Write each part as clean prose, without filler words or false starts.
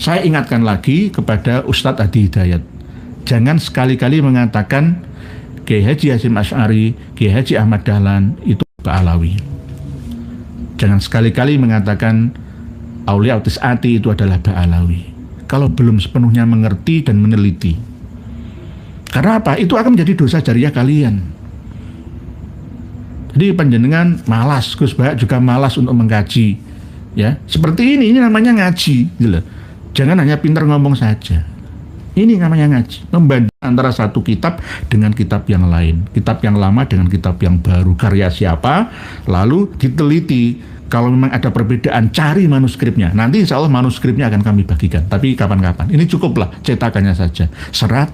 Saya ingatkan lagi kepada Ustadz Adi Hidayat, jangan sekali-kali mengatakan Kiai Haji Hasyim Asy'ari, Kiai Haji Ahmad Dahlan itu Ba'alawi. Jangan sekali-kali mengatakan Aulia Utis Ati itu adalah Ba'alawi, kalau belum sepenuhnya mengerti dan meneliti. Karena apa? Itu akan menjadi dosa jariah kalian. Jadi panjenengan malas, Gus Bah juga malas untuk mengkaji, ya. Seperti ini namanya ngaji, gitu loh. Jangan hanya pintar ngomong saja. Ini namanya ngaji, membanding antara satu kitab dengan kitab yang lain, kitab yang lama dengan kitab yang baru, karya siapa, lalu diteliti. Kalau memang ada perbedaan, cari manuskripnya. Nanti insya Allah manuskripnya akan kami bagikan. Tapi kapan-kapan. Ini cukuplah cetakannya saja. 100.000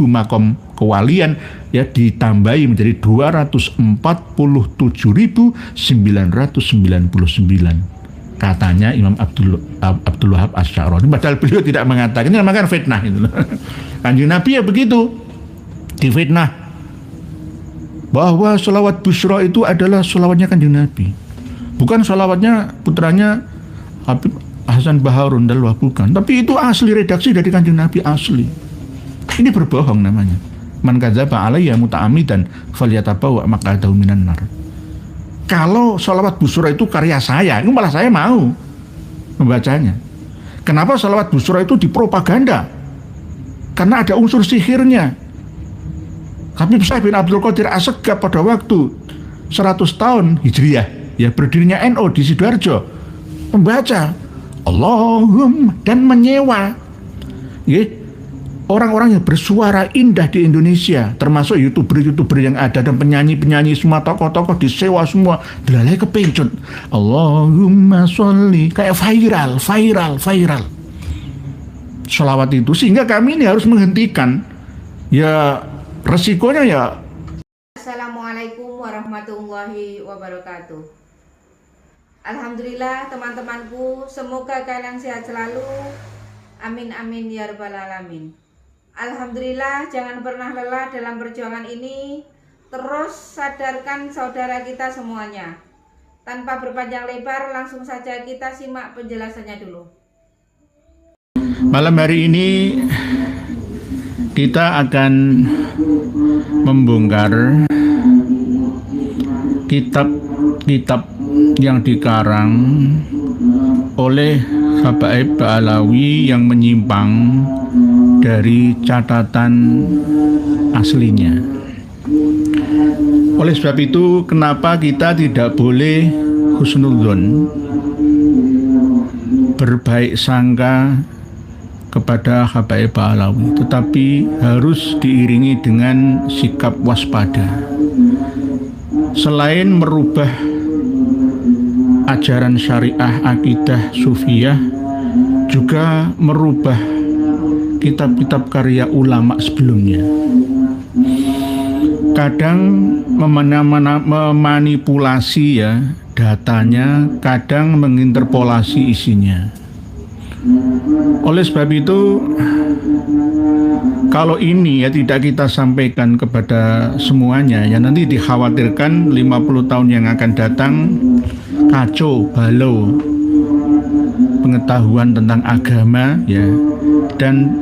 makom kewalian ya ditambahi menjadi 247.999. Katanya Imam Abdul Wahab Asy-Sya'rani. Padahal beliau tidak mengatakan. Ini namanya fitnah. Gitu. Kanjeng Nabi ya begitu. Difitnah. Bahwa sholawat Busyra itu adalah sholawatnya Kanjeng Nabi. Bukan sholawatnya putranya Habib Hasan Baharun Dalwah, bukan. Tapi itu asli redaksi dari Kanjeng Nabi, asli. Ini berbohong namanya. Man kadzaba alayya muta'ammidan falyatabawa maq'adahu minan nar. Kalau sholawat Busyra itu karya saya, itu malah saya mau membacanya. Kenapa sholawat Busyra itu dipropaganda? Karena ada unsur sihirnya. Habib Syekh bin Abdul Qadir As-Segaf pada waktu 100 tahun Hijriyah, ya berdirinya NU di Sidoarjo, membaca Allahumma dan menyewa ya, orang-orang yang bersuara indah di Indonesia, termasuk youtuber yang ada dan penyanyi semua, tokoh-tokoh disewa semua, dilalai kepencut Allahumma sholli, kayak viral sholawat itu. Sehingga kami ini harus menghentikan, ya resikonya ya. Assalamualaikum warahmatullahi wabarakatuh. Alhamdulillah teman-temanku, semoga kalian sehat selalu. Amin amin ya rabbal alamin. Alhamdulillah, jangan pernah lelah dalam perjuangan ini. Terus sadarkan saudara kita semuanya. Tanpa berpanjang lebar, langsung saja kita simak penjelasannya dulu. Malam hari ini kita akan membongkar kitab-kitab yang dikarang oleh Habaib Ba'alawi yang menyimpang dari catatan aslinya. Oleh sebab itu, kenapa kita tidak boleh husnudzon, berbaik sangka kepada Habaib Ba'alawi, tetapi harus diiringi dengan sikap waspada. Selain merubah ajaran syariah akidah sufiyah, juga merubah kitab-kitab karya ulama sebelumnya. Kadang memanipulasi ya datanya, kadang menginterpolasi isinya. Oleh sebab itu, kalau ini ya tidak kita sampaikan kepada semuanya, ya nanti dikhawatirkan 50 tahun yang akan datang kacau balau pengetahuan tentang agama ya, dan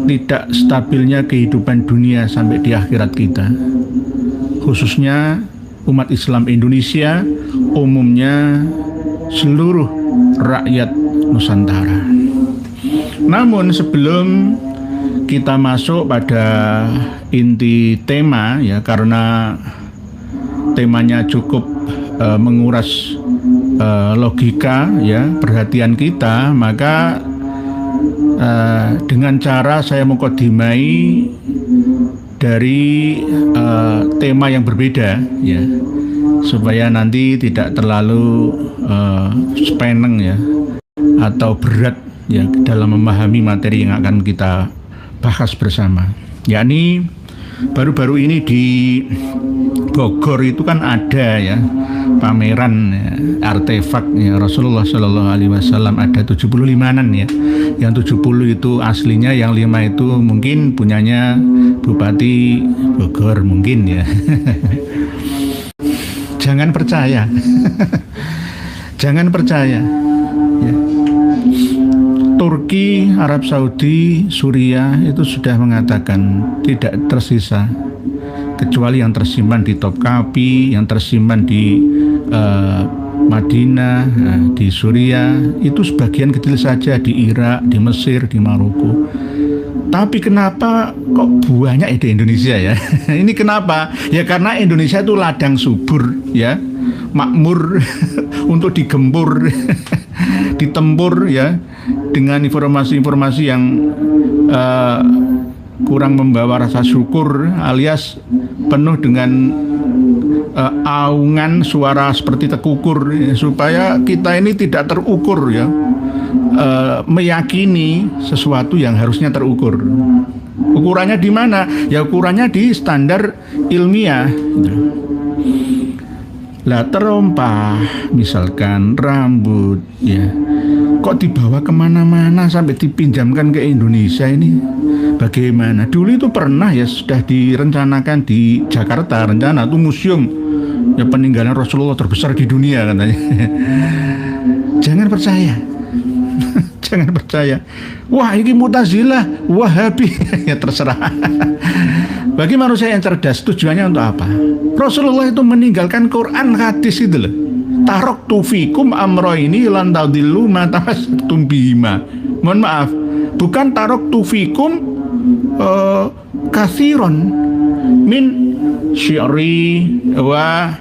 tidak stabilnya kehidupan dunia sampai di akhirat kita, khususnya umat Islam Indonesia, umumnya seluruh rakyat Nusantara. Namun sebelum kita masuk pada inti tema ya, karena temanya cukup menguras logika ya, perhatian kita, maka dengan cara saya mukadimai dari tema yang berbeda ya, supaya nanti tidak terlalu sepeneng ya atau berat ya dalam memahami materi yang akan kita bahas bersama. Yakni baru-baru ini di Bogor itu kan ada ya pameran ya, artefak ya, Rasulullah Shallallahu Alaihi Wasallam, ada 75-an ya. Yang 70 itu aslinya, yang 5 itu mungkin punyanya Bupati Bogor mungkin ya. Jangan percaya. Jangan percaya ya. Turki, Arab Saudi, Suriah itu sudah mengatakan tidak tersisa kecuali yang tersimpan di Topkapi, yang tersimpan di Madinah, di Suriah, itu sebagian kecil saja, di Irak, di Mesir, di Maroko. Tapi kenapa kok banyak di Indonesia ya? Ini kenapa? Ya karena Indonesia itu ladang subur ya, makmur untuk digempur, ditempur ya dengan informasi-informasi yang kurang membawa rasa syukur alias penuh dengan aungan suara seperti tekukur ya, supaya kita ini tidak terukur ya, meyakini sesuatu yang harusnya terukur. Ukurannya di mana? Ya ukurannya di standar ilmiah. Lah terompah misalkan rambut ya, kok dibawa kemana-mana sampai dipinjamkan ke Indonesia ini bagaimana? Dulu itu pernah ya sudah direncanakan di Jakarta, rencana itu museum ya peninggalan Rasulullah terbesar di dunia katanya. Jangan percaya. Jangan percaya. Wah ini Mu'tazilah, Wahabi. Ya terserah. Bagi manusia yang cerdas tujuannya untuk apa? Rasulullah itu meninggalkan Quran hadis itu loh. Taraktu fikum amroini lan tadillu ma tamassaktum bihima. Mohon maaf, bukan taraktu fikum kathiron min syi'ri wa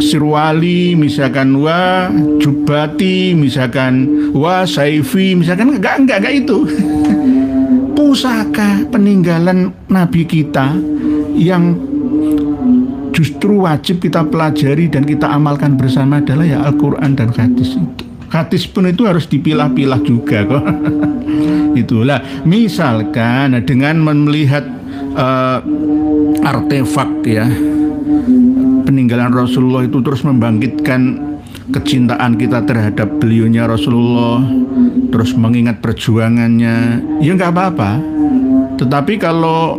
sirwali misalkan wa jubati misalkan wa saifi misalkan enggak itu. Pusaka peninggalan Nabi kita yang justru wajib kita pelajari dan kita amalkan bersama adalah ya Al-Quran dan hadis itu. Hadis pun itu harus dipilah-pilah juga kok. Itulah misalkan dengan melihat artefak ya peninggalan Rasulullah itu terus membangkitkan kecintaan kita terhadap beliaunya Rasulullah, terus mengingat perjuangannya, ya nggak apa-apa. Tetapi kalau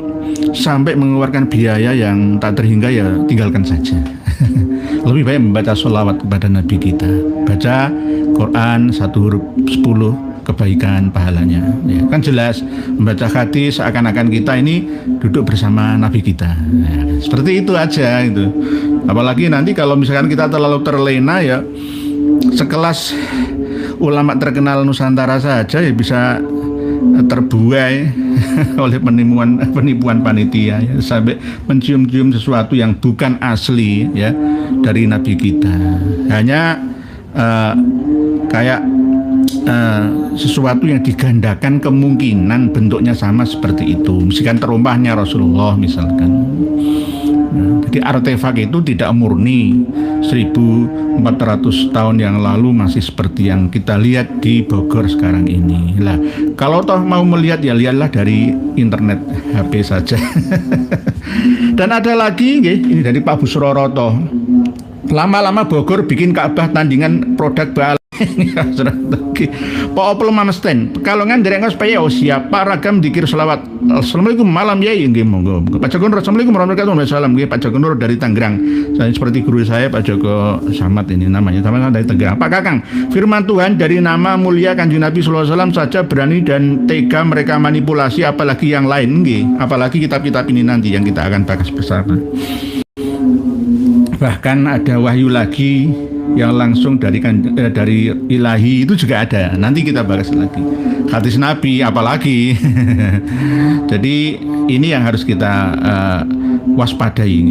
sampai mengeluarkan biaya yang tak terhingga ya tinggalkan saja. Lebih baik membaca sholawat kepada Nabi kita, baca Quran 1 huruf 10 kebaikan pahalanya ya, kan jelas. Membaca hadis seakan-akan kita ini duduk bersama Nabi kita ya, seperti itu aja itu. Apalagi nanti kalau misalkan kita terlalu terlena ya, sekelas ulama terkenal Nusantara saja ya bisa terbuai oleh penipuan panitia ya, sampai mencium-cium sesuatu yang bukan asli ya dari Nabi kita, hanya kayak sesuatu yang digandakan kemungkinan bentuknya sama seperti itu, misalkan terompahnya Rasulullah misalkan. Jadi artefak itu tidak murni 1400 tahun yang lalu masih seperti yang kita lihat di Bogor sekarang ini. Lah, kalau toh mau melihat ya lihatlah dari internet HP saja. Dan ada lagi ini dari Pak Busroroto. Lama-lama Bogor bikin Ka'bah tandingan produk bal. Pak Opel Mamesten Pekalongan dereng supaya siapa ragam dikir selawat. Assalamualaikum malam ya nggih monggo. Pak Joko Nur Assalamualaikum warahmatullahi wabarakatuh. Nggih Pak Joko Nur dari Tangerang. Saya seperti guru saya Pak Joko Samad ini namanya, sama dari Tangerang. Pak Kakang, firman Tuhan dari nama mulia Kanjeng Nabi sallallahu alaihi wasallam saja berani dan tega mereka manipulasi, apalagi yang lain nggih. Apalagi kitab-kitab ini nanti yang kita akan bahas bersama. Bahkan ada wahyu lagi yang langsung dari ilahi itu juga ada. Nanti kita bahas lagi. Hadis Nabi apalagi. Jadi ini yang harus kita waspadai.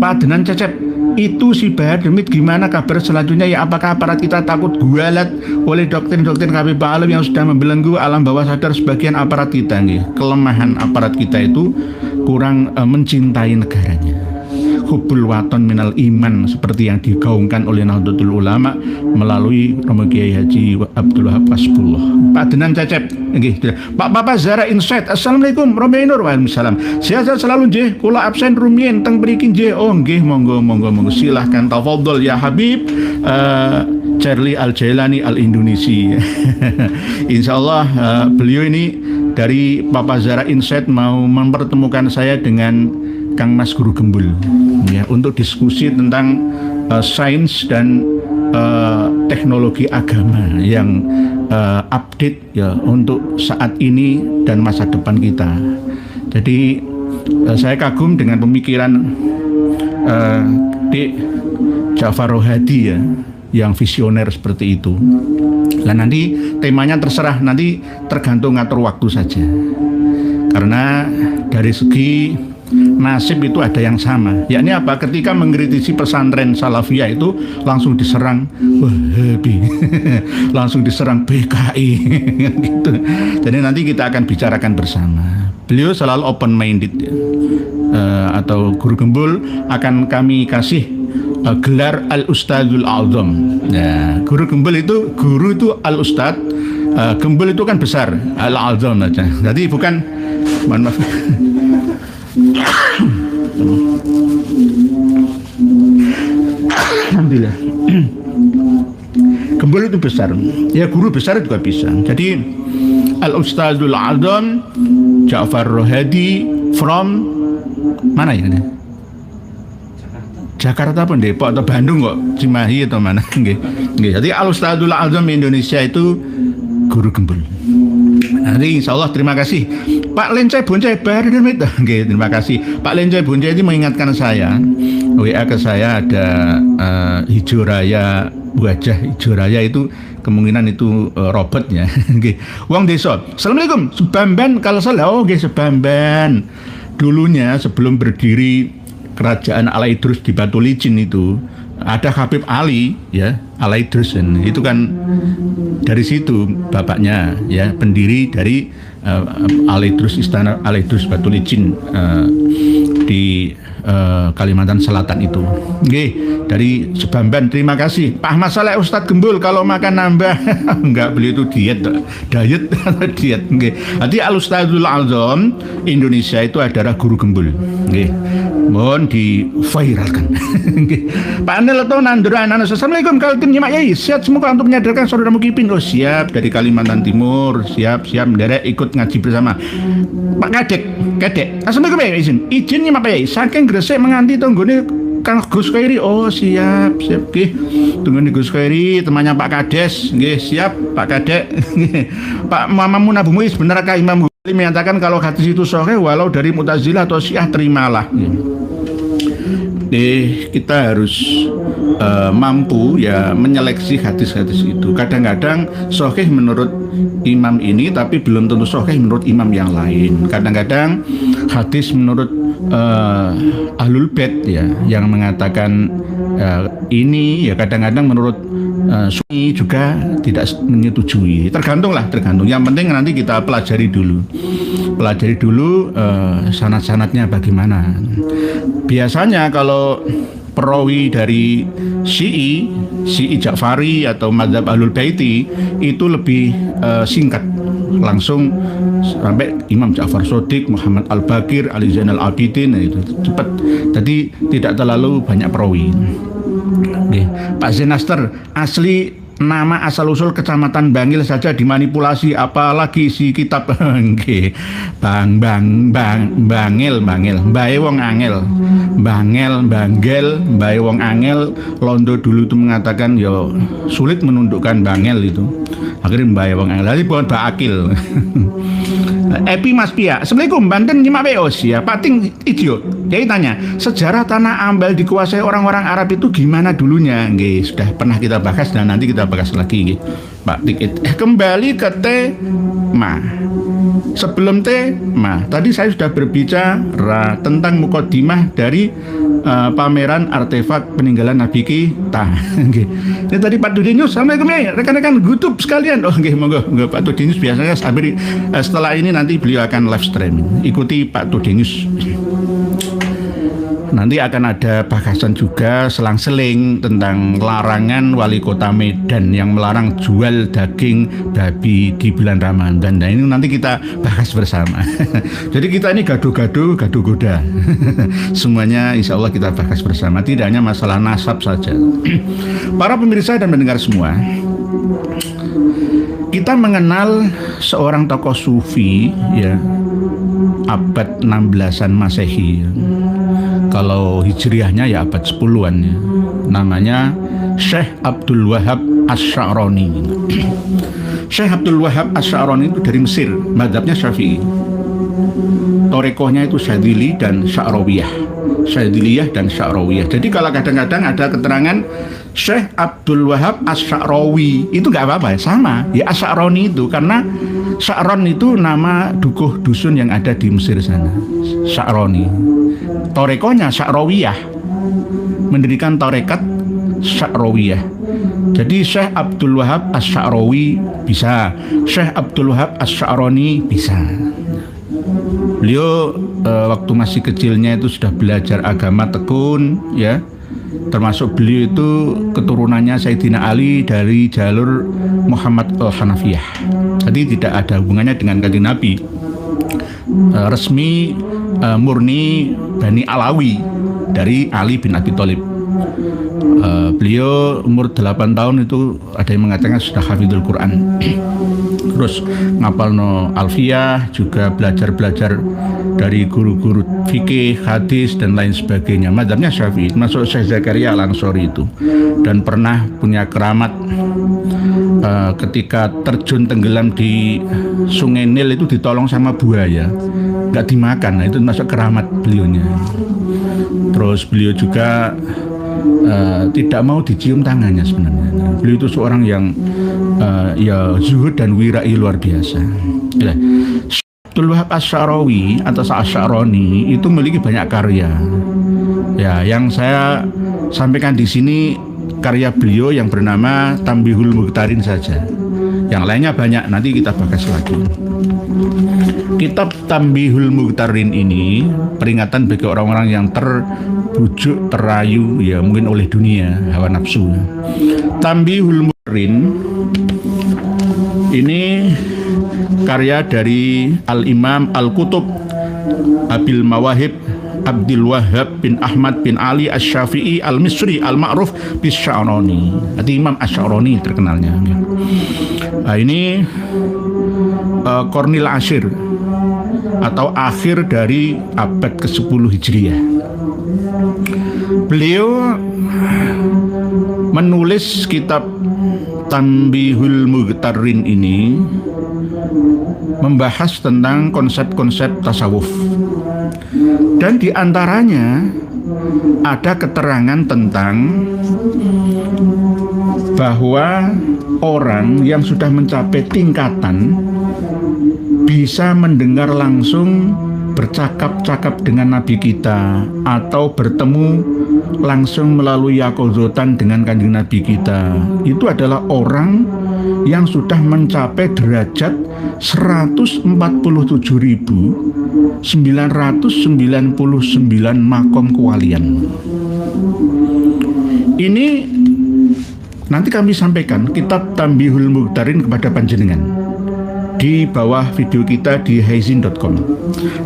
Pak Denan Cecep, itu si Bahar Demit gimana kabar selanjutnya ya? Apakah aparat kita takut gualat oleh doktrin-doktrin KB Alam yang sudah membelenggu alam bawah sadar sebagian aparat kita nih? Kelemahan aparat kita itu kurang mencintai negaranya. Hubbul waton minal iman seperti yang digaungkan oleh Nahdlatul Ulama melalui Romo Kiai Haji Abdul Wahab Hasbullah. Pak Denan Cecep nggih. Pak Papa Zara Insight. Assalamualaikum Romi Nur. Waalaikumsalam. Sehat selalu nggih. Kula absen rumien teng mriki nggih. Oh nggih monggo silahkan tafadhol ya Habib. Charlie Al-Jailani Al-Indonesi. Insyaallah beliau ini dari Papa Zara Insight mau mempertemukan saya dengan Kang Mas Guru Gembul ya, untuk diskusi tentang sains dan teknologi agama yang update ya untuk saat ini dan masa depan kita. Jadi saya kagum dengan pemikiran Dik Ja'far Rohadi ya, yang visioner seperti itu. Nah nanti temanya terserah, nanti tergantung ngatur waktu saja. Karena dari segi nasib itu ada yang sama, yakni apa? Ketika mengkritisi pesantren Salafiyah itu langsung diserang Wahabi, langsung diserang PKI gitu. Jadi nanti kita akan bicarakan bersama. Beliau selalu open minded ya. Atau Guru Gembul akan kami kasih gelar Al-Ustadzul A'zam. Nah, Guru Gembul itu, guru itu Al-Ustadz, Gembul itu kan besar, Al-A'zam aja. Jadi bukan, mohon maaf. Alhamdulillah. Gembul itu besar. Ya guru besar juga bisa. Jadi Al-Ustadzul A'zam Ja'far Rohadi from mana ya? Jakarta pun Depok atau Bandung kok, Cimahi atau mana? Jadi Al-Ustadzul A'zam Indonesia itu Guru Gembul. Nanti insya Allah terima kasih Pak Lencai Boncai Baru. Terima kasih Pak Lencai Boncai ini mengingatkan saya, WA ke saya ada Hijau Raya, wajah Hijau Raya itu kemungkinan itu robot ya. Wong desa. Assalamualaikum. Sebamban kalau salah. Oh Sebamban. Dulunya sebelum berdiri kerajaan Al-Idrus di Batu Licin itu ada Habib Ali ya, Al-Idrus itu kan dari situ bapaknya ya, pendiri dari Al-Idrus, istana Al-Idrus Batu Licin di Kalimantan Selatan itu. Dari Sebamban, terima kasih Pak Ahmad Saleh Ustadz Gembul. Kalau makan nambah enggak, beli itu diet atau diet. Nanti Al-Ustadzul A'zam Indonesia itu adalah Guru Gembul. Mohon diviralkan. Pak Anil atau Nandura Ananas. Assalamualaikum. Kalau tim nyimak yai, siap semoga untuk menyadarkan saudara Mukipin. Oh siap, dari Kalimantan Timur. Siap mendadak ikut ngaji bersama Pak Kadek. Assalamualaikum ya, izin nyimak yai. Saking Gresik menganti tonggone Kang Gus Khairi. Oh siap tunggu nih Gus Khairi, temannya Pak Kades. Siap Pak Kadek. Pak Muhammad Nabi Muiz, benarkah Imam Ghazali menyatakan kalau hadis itu sahih walau dari Mu'tazilah atau Syiah, terimalah. Kita harus mampu ya menyeleksi hadis-hadis itu. Kadang-kadang sahih menurut imam ini tapi belum tentu sahih menurut imam yang lain. Kadang-kadang hadis menurut Ahlul Bait ya yang mengatakan ini ya kadang-kadang menurut Sunni juga tidak menyetujui. Tergantung. Yang penting nanti kita pelajari dulu sanad-sanadnya bagaimana. Biasanya kalau perawi dari Syi'i Ja'fari atau mazhab Ahlul Baiti itu lebih singkat, langsung sampai Imam Ja'far Shadiq, Muhammad Al-Baqir, Ali Zainal Abidin, itu cepat. Jadi tidak terlalu banyak perawi. Pak Zenaster, asli nama asal-usul kecamatan Bangil saja dimanipulasi, apalagi si kitab. Bangil, Mbae wong angel. Bangel, Mbae wong angel. Londo dulu itu mengatakan yo sulit menundukkan Bangel itu. Akhirnya Mbae wong angel. Jadi bukan Bakil. Epi Mas Pia, Assalamualaikum. Banten nyimak PO ya. Pak Ting idiot. Jadi tanya, sejarah Tanah Ambal dikuasai orang-orang Arab itu gimana dulunya? Sudah pernah kita bahas dan nanti kita bahas lagi. Pak Tik. Kembali ke tema. Sebelum tema, tadi saya sudah berbicara tentang mukaddimah dari pameran artefak peninggalan Nabi kita. Ini tadi Pak Tudinius, Assalamualaikum ya rekan-rekan YouTube sekalian. Oh monggo Pak Tudinius, biasanya setelah ini nanti beliau akan live stream. Ikuti Pak Tudinius. Nanti akan ada bahasan juga selang-seling tentang larangan wali kota Medan yang melarang jual daging babi di bulan Ramadan. Nah ini nanti kita bahas bersama. Jadi kita ini gaduh-gaduh, gaduh-goda. Semuanya insya Allah kita bahas bersama. Tidak hanya masalah nasab saja. Para pemirsa dan pendengar semua, kita mengenal seorang tokoh sufi ya, abad 16-an Masehi. Kalau Hijriahnya ya abad 10-an ya. Namanya Syekh Abdul Wahab Asy-Sya'rani. Syekh Abdul Wahab Asy-Sya'rani itu dari Mesir, mazhabnya Syafi'i. Torekohnya itu Syadzili dan Sya'rawiyah, Syadziliyah dan Sya'rawiyah. Jadi kalau kadang-kadang ada keterangan Syekh Abdul Wahab Asy-Sya'rawi, itu nggak apa-apa, sama ya Asy-Sya'rani itu, karena Sya'ron itu nama dukuh dusun yang ada di Mesir sana. Sya'rani. Torekohnya Sya'rawiyah, mendirikan tarekat Sya'rawiyah. Jadi Syekh Abdul Wahab Asy-Sya'rawi bisa, Syekh Abdul Wahab Asy-Sya'rani bisa. Beliau waktu masih kecilnya itu sudah belajar agama tekun, ya. Termasuk beliau itu keturunannya Sayyidina Ali dari jalur Muhammad al-Hanafiyah. Jadi tidak ada hubungannya dengan Kanjeng Nabi. Resmi murni Bani Alawi dari Ali bin Abi Thalib. Beliau umur 8 tahun itu ada yang mengatakan sudah hafidhul Quran. Terus ngapalno alfiyah, juga belajar dari guru-guru fikih, hadis dan lain sebagainya. Mazhabnya Syafi'i, termasuk Syekh Zakaria Al-Ansori itu. Dan pernah punya keramat ketika terjun tenggelam di Sungai Nil itu ditolong sama buaya, nggak dimakan. Nah, itu termasuk keramat beliaunya. Terus beliau juga tidak mau dicium tangannya sebenarnya. Beliau itu seorang yang ya zuhud dan wirai luar biasa. Abdul Wahab Asy-Sya'rawi atau Asy-Sya'rani itu memiliki banyak karya. Ya, yang saya sampaikan di sini karya beliau yang bernama Tambihul Mughtarin saja. Yang lainnya banyak, nanti kita bahas lagi. Kitab Tambihul Mughtarin ini peringatan bagi orang-orang yang terbujuk, terayu, ya mungkin oleh dunia, hawa nafsu. Tambihul Mughtarin ini karya dari Al-Imam Al-Kutub Abil Mawahib Abdul Wahab bin Ahmad bin Ali Asy-Syafi'i Al-Misri Al-Ma'ruf bis-Sya'rani. Jadi Imam Asy-Sya'rani terkenalnya. Nah, ini Qarnil Ashir atau akhir dari abad ke-10 Hijriah. Beliau menulis kitab Tambihul Mughtarin ini membahas tentang konsep-konsep tasawuf. Dan di antaranya ada keterangan tentang bahwa orang yang sudah mencapai tingkatan bisa mendengar langsung, bercakap-cakap dengan Nabi kita, atau bertemu langsung melalui yaqozotan dengan Kanjeng Nabi kita. Itu adalah orang yang sudah mencapai derajat 147.999 makom kewalian. Ini nanti kami sampaikan kitab Tambihul Mughtarin kepada panjenengan di bawah video kita di haizin.com.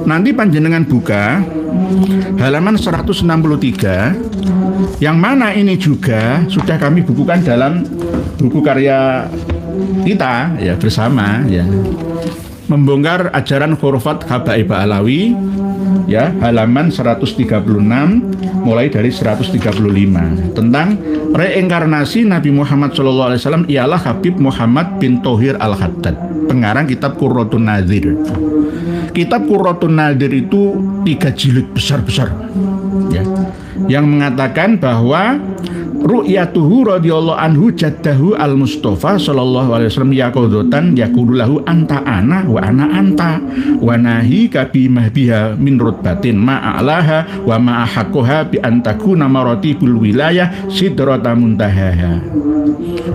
Nanti panjenengan buka halaman 163, yang mana ini juga sudah kami bukukan dalam buku karya kita ya bersama ya, membongkar ajaran khurafat Habaib Alawi ya, halaman 136 mulai dari 135 tentang reinkarnasi Nabi Muhammad SAW ialah Habib Muhammad bin Thohir Al-Haddad, pengarang kitab Qurratun Nadhir. Kitab Qurratun Nadhir itu 3 jilid besar-besar ya, yang mengatakan bahwa ru'yatuhu radhiyallahu anhu jaddahu al-Mustafa sallallahu alaihi wasallam yaqodotan yaqulu lahu anta ana wa ana anta wa nahi kabi mahbiha min rutbatin ma'alaha wa ma'ahakoha bi antakuna maratibul wilayah sidrata muntahaha.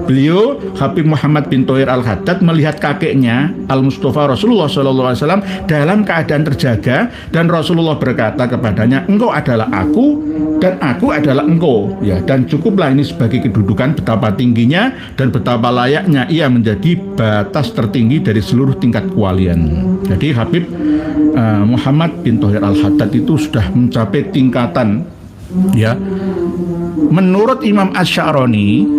Beliau Habib Muhammad bin Thohir Al-Haddad melihat kakeknya Al-Mustafa Rasulullah sallallahu alaihi wasallam dalam keadaan terjaga, dan Rasulullah berkata kepadanya, engkau adalah aku dan aku adalah engkau ya, dan cukuplah ini sebagai kedudukan betapa tingginya dan betapa layaknya ia menjadi batas tertinggi dari seluruh tingkat kewalian. Jadi Habib Muhammad bin Thohir Al-Haddad itu sudah mencapai tingkatan ya, menurut Imam Asy-Sya'rani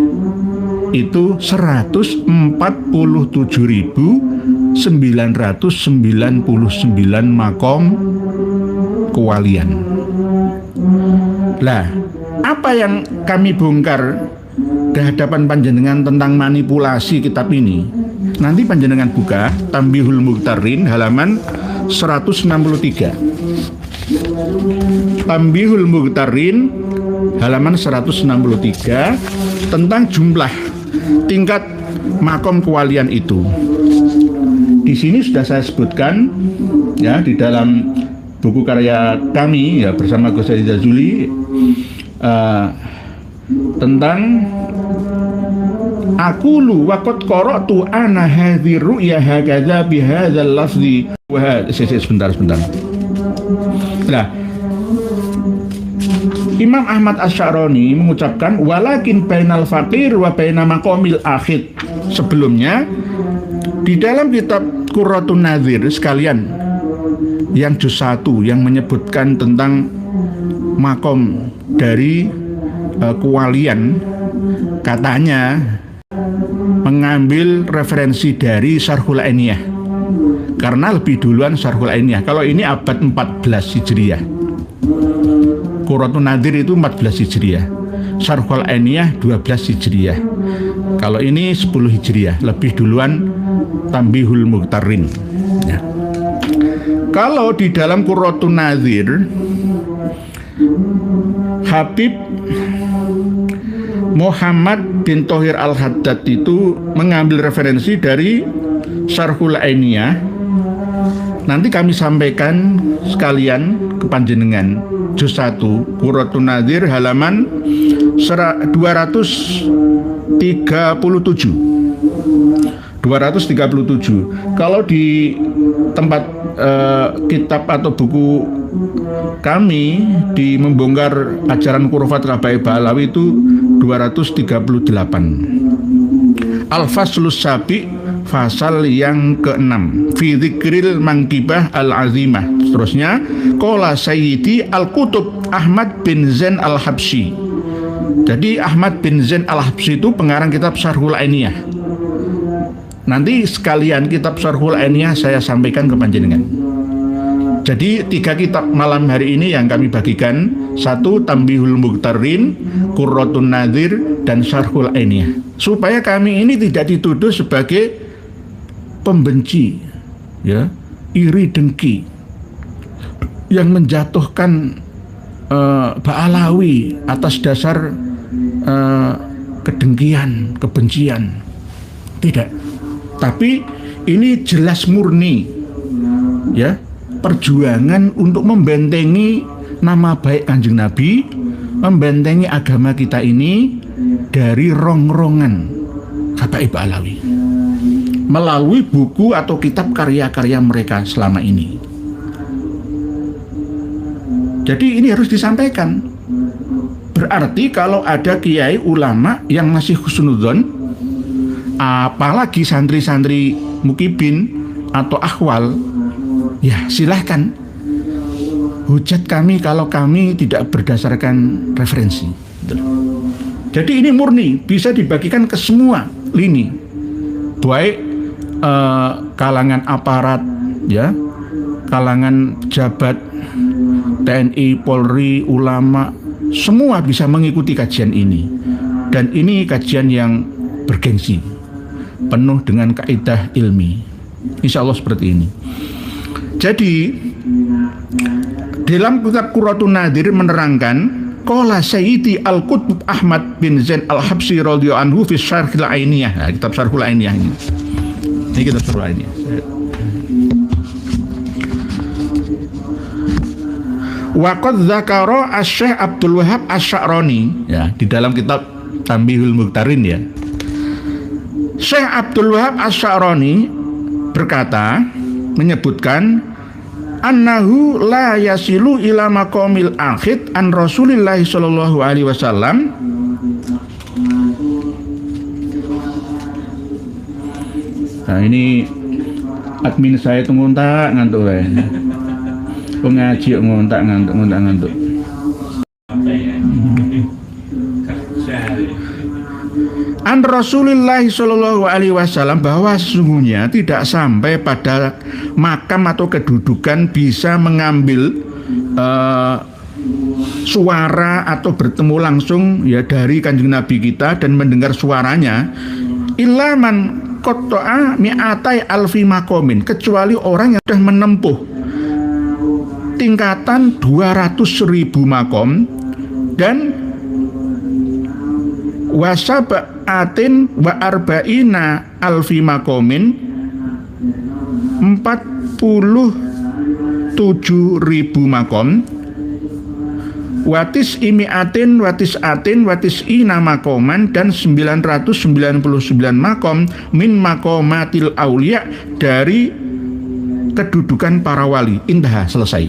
itu 147.999 makom kewalian. Lah, apa yang kami bongkar di hadapan panjenengan tentang manipulasi kitab ini? Nanti panjenengan buka Tambihul Mughtarin halaman 163. Tambihul Mughtarin halaman 163 tentang jumlah tingkat makom kewalian itu. Di sini sudah saya sebutkan ya di dalam buku karya kami ya bersama Gus Said Jazuli tentang aqulu waqad qara'tu ana hadhi ru'ya hakadha bihadzal lafzi sebentar. Nah, Imam Ahmad Asy-Sya'rani mengucapkan walakin bainal faqir wa baina maqamil akhid. Sebelumnya di dalam kitab Qurratun Nadhir sekalian yang juz 1 yang menyebutkan tentang makom dari kewalian, katanya mengambil referensi dari Syarhul Ainiyah karena lebih duluan Syarhul Ainiyah. Kalau ini abad 14 Hijriah, Qurratun Nadhir itu 14 Hijriah, Syarhul Ainiyah 12 Hijriah. Kalau ini 10 Hijriah, lebih duluan Tambihul Mughtarin ya. Kalau di dalam Qurratun Nadhir, Habib Muhammad bin Thohir Al-Haddad itu mengambil referensi dari Syarhul Ainiyah. Nanti kami sampaikan sekalian ke panjenengan juz 1 Qurratun Nadhir halaman 237. Kalau di tempat kitab atau buku kami di membongkar ajaran Khurafat Kabaib Ba'alawi itu 238. Al-Faslus Sabi, fasal yang ke-6 fi dzikril mangkibah al-azimah. Seterusnya qala Sayyidi Al-Qutub Ahmad bin Zain Al-Habsyi. Jadi Ahmad bin Zain Al-Habsyi itu pengarang kitab Syarhul Ainiyah. Nanti sekalian kitab Syarhul Ainiyah saya sampaikan ke panjenengan. Jadi 3 kitab malam hari ini yang kami bagikan, 1 Tambihul Mughtarin, Qurratun Nadhir, dan Syarhul Ainiyah. Supaya kami ini tidak dituduh sebagai pembenci, ya, iri dengki, yang menjatuhkan Ba'alawi atas dasar kedengkian, kebencian. Tidak. Tapi ini jelas murni, ya, perjuangan untuk membentengi nama baik Kanjeng Nabi, membentengi agama kita ini dari rongrongan Habaib Ba'alawi melalui buku atau kitab karya-karya mereka selama ini. Jadi ini harus disampaikan. Berarti kalau ada kiai ulama yang masih husnudzon, apalagi santri-santri mukibin atau akhwal, ya silahkan hujat kami kalau kami tidak berdasarkan referensi. Jadi ini murni bisa dibagikan ke semua lini, baik kalangan aparat, ya, kalangan pejabat TNI, Polri, ulama, semua bisa mengikuti kajian ini. Dan ini kajian yang bergengsi, penuh dengan kaidah ilmi. Insya Allah seperti ini. Jadi dalam kitab Qurratun Nadhir menerangkan qala Sayyidi Al-Qutb Ahmad bin Zain Al-Habsyi radhiyallahu anhu fi Syarhul Ainiyah. Nah, kitab Syarhul Ainiyah ini. Ini kitab Syarhul Ainiyah. Wa qad dzakara Asy-Syaikh Abdul Wahhab Asy-Sya'rani, ya, di dalam kitab Tambihul Mughtarin, ya. Syekh Abdul Wahhab Asy-Sya'rani berkata, menyebutkan annahu la yasilu ila maqamil akhid an Rasulillah sallallahu alaihi wasallam Nah ini admin saya itu ngontak ngantuk ya. Pengaji ngontak ngantuk. An Rasulullah sallallahu alaihi wasallam bahwa sesungguhnya tidak sampai pada makam atau kedudukan bisa mengambil suara atau bertemu langsung ya dari Kanjeng Nabi kita dan mendengar suaranya ilaman qata'a mi'atai alfi makomin, kecuali orang yang sudah menempuh tingkatan 200.000 makom dan wasab'atin wa arba'ina alfi makomin, 47.000 makom, watis imiatin watis ina makoman, dan 999 makom min makomatil aulia, dari kedudukan para wali. Indah, selesai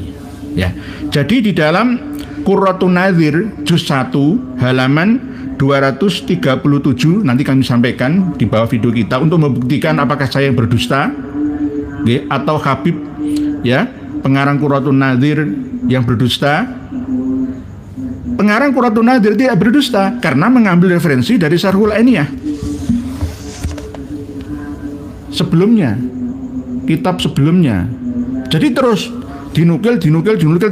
ya. Jadi di dalam Qurratun Nadhir juz 1 halaman 237 nanti kami sampaikan di bawah video kita untuk membuktikan apakah saya yang berdusta atau Habib ya, pengarang Qurratun Nadhir yang berdusta. Pengarang Qurratun Nadhir tidak berdusta karena mengambil referensi dari Syarhul Ainiyah sebelumnya, kitab sebelumnya. Jadi terus dinukil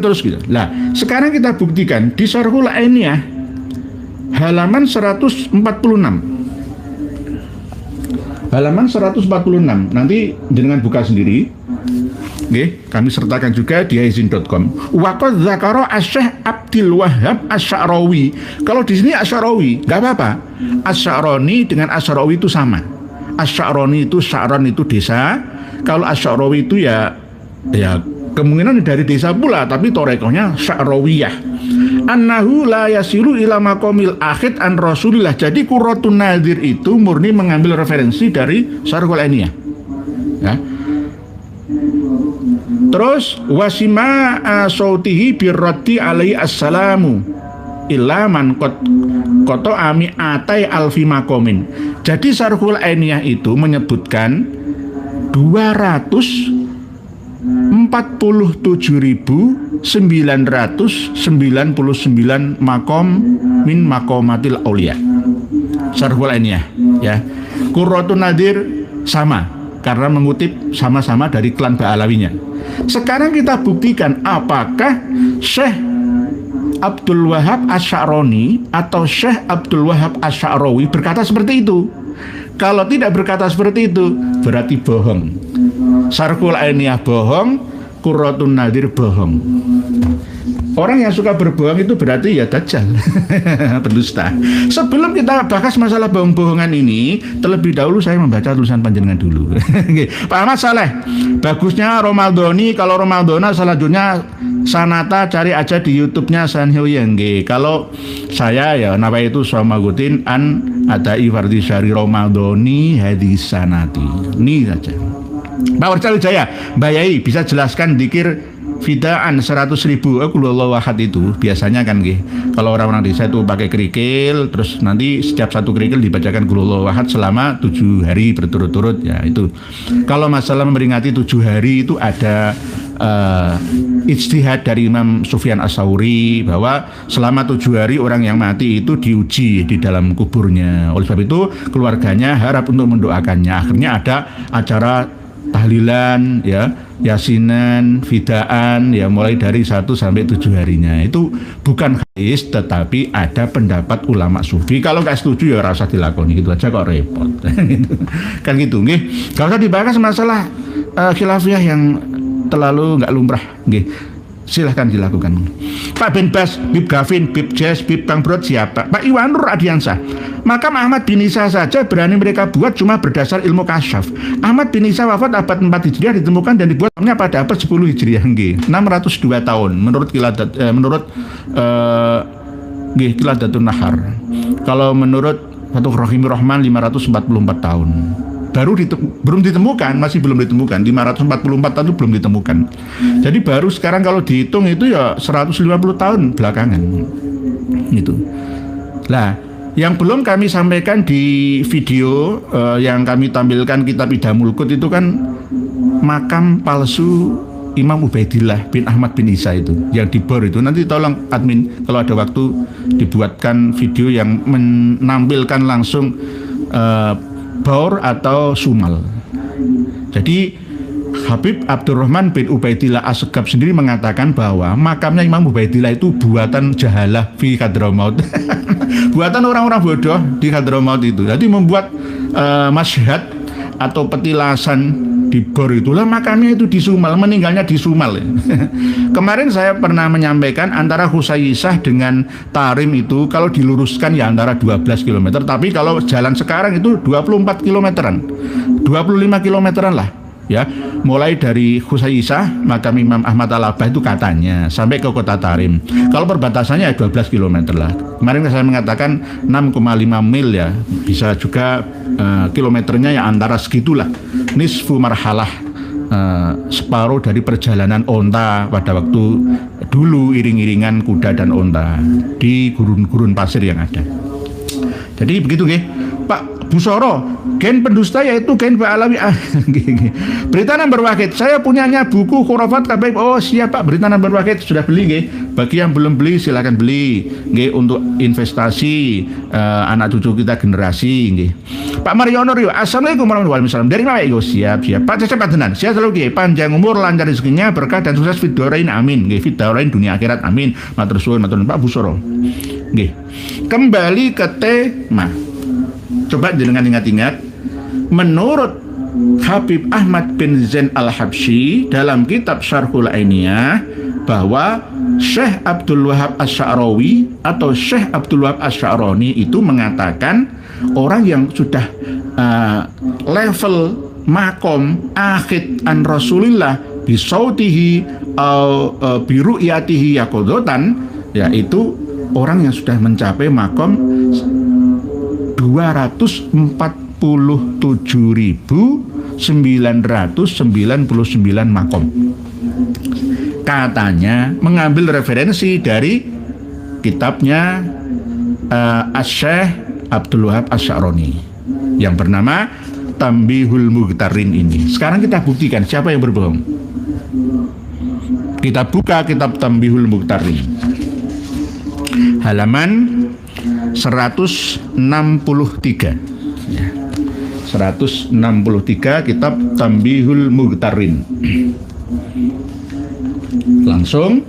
terus gitu. Nah, sekarang kita buktikan di Syarhul Ainiyah halaman 146. Halaman 146. Nanti dengan buka sendiri. Oke, kami sertakan juga di haizin.com. Wa qad dzakara Asy-Syaikh Abdul Wahhab Asy-Sya'rawi. Kalau di sini Asy-Sya'rawi, enggak apa-apa. Asy-Sya'rani dengan Asy-Sya'rawi itu sama. Asy-Sya'rani itu Sya'ran itu desa. Kalau Asy-Sya'rawi itu ya kemungkinan dari desa pula, tapi torekohnya Sya'rawiyah. Annahu la yasilu ila maqamil akhid an Rasulillah. Jadi Qurratun Nadhir itu murni mengambil referensi dari Syarhul Ainiyah. Ya. Terus wasima sautihi birraddi alaihi assalamu illa man qata ami atai alfi maqamin. Jadi Syarhul Ainiyah itu menyebutkan 247.999 makom min makomatil aulia. Syarhul Ainiyah ya. Qurratun Nadhir sama karena mengutip sama-sama dari klan Ba'alawinya. Sekarang kita buktikan apakah Syekh Abdul Wahhab Asy-Sya'rani atau Syekh Abdul Wahhab Asy-Sya'rawi berkata seperti itu. Kalau tidak berkata seperti itu berarti bohong. Syarhul Ainiyah bohong, Qurratun Nadhir bohong. Orang yang suka berbohong itu berarti ya dajjal, pendusta. Sebelum kita bahas masalah bohong-bohongan ini, terlebih dahulu saya membaca tulisan panjenengan dulu. Pak Ahmad Saleh, bagusnya Romaldoni. Kalau Romaldona selanjutnya Sanata cari aja di YouTube-nya Sanhyoyeng. Kalau saya ya nama itu Somagutin an ada Ifardi Syari Romaldoni hadis Sanati. Ini saja. Pak Warcal Jaya, Mbak Yai bisa jelaskan dikir fidaan 100.000 Qulhuwallahu ahad itu biasanya kan kalau orang-orang desa itu pakai kerikil, terus nanti setiap satu kerikil dibacakan Qulhuwallahu ahad selama 7 hari berturut-turut ya. Itu kalau masalah memperingati 7 hari itu ada ijtihad dari Imam Sufyan Ats-Tsauri bahwa selama 7 hari orang yang mati itu diuji di dalam kuburnya. Oleh sebab itu keluarganya harap untuk mendoakannya. Akhirnya ada acara tahlilan ya, yasinan, fidaan ya, mulai dari 1 sampai 7 harinya. Itu bukan hadis tetapi ada pendapat ulama sufi. Kalau nggak setuju ya rasa dilakoni, gitu aja kok repot. Kan gitu nggih. Gak usah dibahas masalah khilafiyah yang terlalu nggak lumrah nggih. Silahkan dilakukan. Pak bin Bas, Bib Gavin, Bib Jes, Bib Bang Brod siapa? Pak Iwanur Adiansah. Makam Ahmad bin Isa saja berani mereka buat cuma berdasar ilmu kasyaf. Ahmad bin Isa wafat abad 4 Hijriah ditemukan dan dibuatnya pada abad 10 Hijriah nggih. 602 tahun menurut Qiladatun Nahar. Kalau menurut Fathur Rahimur Rahman 544 tahun. Belum ditemukan, masih belum ditemukan. 544 tahun itu belum ditemukan. Jadi baru sekarang kalau dihitung itu ya 150 tahun belakangan. Gitu. Nah, yang belum kami sampaikan di video yang kami tampilkan kitab Idamul Qut itu kan makam palsu Imam Ubaidillah bin Ahmad bin Isa itu yang di Bor itu. Nanti tolong admin kalau ada waktu dibuatkan video yang menampilkan langsung Bor atau Sumal. Jadi Habib Abdurrahman bin Ubaidillah As-Segaf sendiri mengatakan bahwa makamnya Imam Ubaidillah itu buatan jahalah fi Hadramaut. Buatan orang-orang bodoh di Hadramaut itu. Jadi membuat masyhad atau petilasan di Bor itulah makamnya itu di Sumal, meninggalnya di Sumal. Kemarin saya pernah menyampaikan antara Husayyisah dengan Tarim itu kalau diluruskan ya antara 12 km, tapi kalau jalan sekarang itu 24 kilometeran, 25 kilometeran lah. Ya, mulai dari Husayyisah makam Imam Ahmad Al-Abbah itu katanya sampai ke kota Tarim. Kalau perbatasannya 12 km lah. Kemarin saya mengatakan 6,5 mil ya. Bisa juga kilometernya ya antara segitulah. Nisfu marhalah, separuh dari perjalanan onta pada waktu dulu iring-iringan kuda dan onta di gurun-gurun pasir yang ada. Jadi begitu nggih. Pak Busoro, gen pendusta yaitu gen Pak Alawi. Berita Number Wahid, saya punyanya buku Khurafat Kabaib. Oh siap Pak, Berita Number Wahid sudah beli nggih. Bagi yang belum beli silakan beli nggih untuk investasi anak cucu kita generasi nggih. Pak Mariono Rio, Assalamualaikum warahmatullahi wabarakatuh. Dari mana yo siap. Pak Cecep Adenan, saya selalu nggih panjang umur, lancar rezekinya, berkah dan sukses fid dharain amin nggih. Fid dharain dunia akhirat amin. Matur suwun matur Pak Busoro. Nggih. Kembali ke tema. Coba dengan ingat-ingat, menurut Habib Ahmad bin Zain Al-Habsyi dalam kitab Syarhul Ainiyah bahwa Syekh Abdul Wahab Asy'arawi atau Syekh Abdul Wahab Asy'arani itu mengatakan orang yang sudah level makom akhid an Rasulillah bisautihi biru'yatihi yaqodotan, yaitu orang yang sudah mencapai makom 247.999 makom. Katanya mengambil referensi dari kitabnya Asy-Syaikh Abdul Wahab Asy'arani yang bernama Tambihul Mughtarin ini. Sekarang kita buktikan siapa yang berbohong. Kita buka kitab Tambihul Mughtarin, halaman 163 ya. 163 kitab Tambihul Mughtarin. Langsung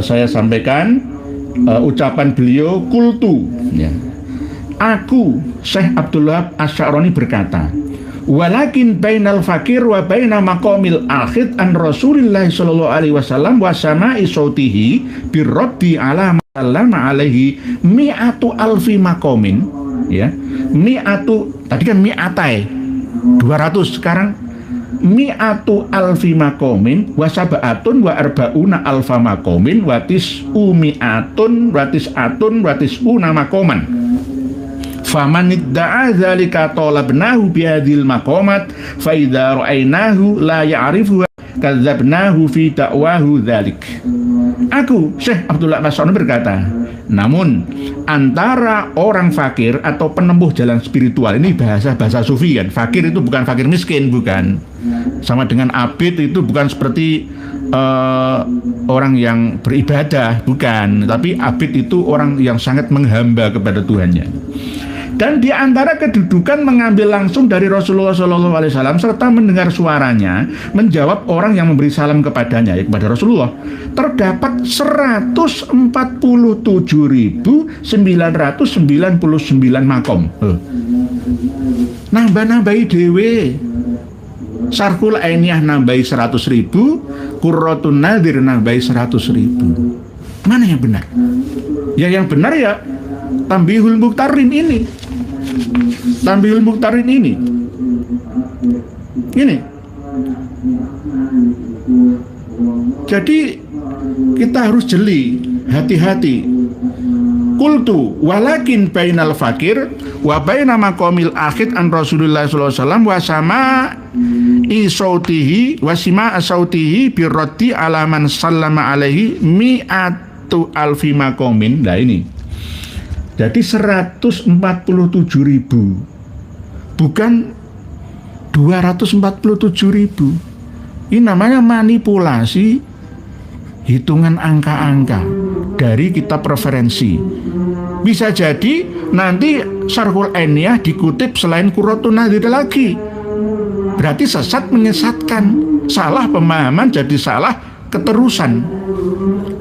saya sampaikan ucapan beliau, kultu ya. Aku Syekh Abdul Wahab Asy'arani berkata, walakin bainal fakir wa baina maqamil akhid an Rasulillah sallallahu alaihi wasallam wa sama'i sautihi birraddi ala sallama alaihi mi'atu alfi maqamin ya. Mi'atu tadi kan mi'atai 200, sekarang mi'atu alfi maqamin wa sab'atun wa arba'una alfa maqamin wa tis'u mi'atun wa tis'atun wa tis'una maqaman. Faman idda'a dzalika talabnahu bihadhil maqamat fa idza ra'aynahu la ya'rifu kadzabnahu fi da'wahu dzalik. Aku Syekh Abdullah Asy'arani berkata, namun antara orang fakir atau penempuh jalan spiritual, ini bahasa sufi kan. Fakir itu bukan fakir miskin, bukan. Sama dengan abid itu bukan seperti orang yang beribadah, bukan. Tapi abid itu orang yang sangat menghamba kepada Tuhannya. Dan di antara kedudukan mengambil langsung dari Rasulullah SAW serta mendengar suaranya, menjawab orang yang memberi salam kepadanya, ya, kepada Rasulullah, terdapat 147.999 makom. Nambah-nambahi dewe. Syarhul Ainiyah nambahi 100.000, Qurratun Nadhir nambahi 100.000. Mana yang benar? Ya yang benar ya Tambihul Mughtarin ini. Tambihul Mughtarin ini. Jadi kita harus jeli, hati-hati. Qultu walakin bainal fakir wa baina maqamil akhid an Rasulullah sallallahu alaihi wasallam wa sama'i sautihi wa sima'a sautihi birraddi ala man sallama alaihi mi'atu alfi maqamin. Nah ini. Jadi 147.000, bukan 247.000. Ini namanya manipulasi hitungan angka-angka dari kitab referensi. Bisa jadi nanti Syarhul Ainiyah dikutip selain Qurratun Nadhir lagi. Berarti sesat menyesatkan, salah pemahaman jadi salah keterusan,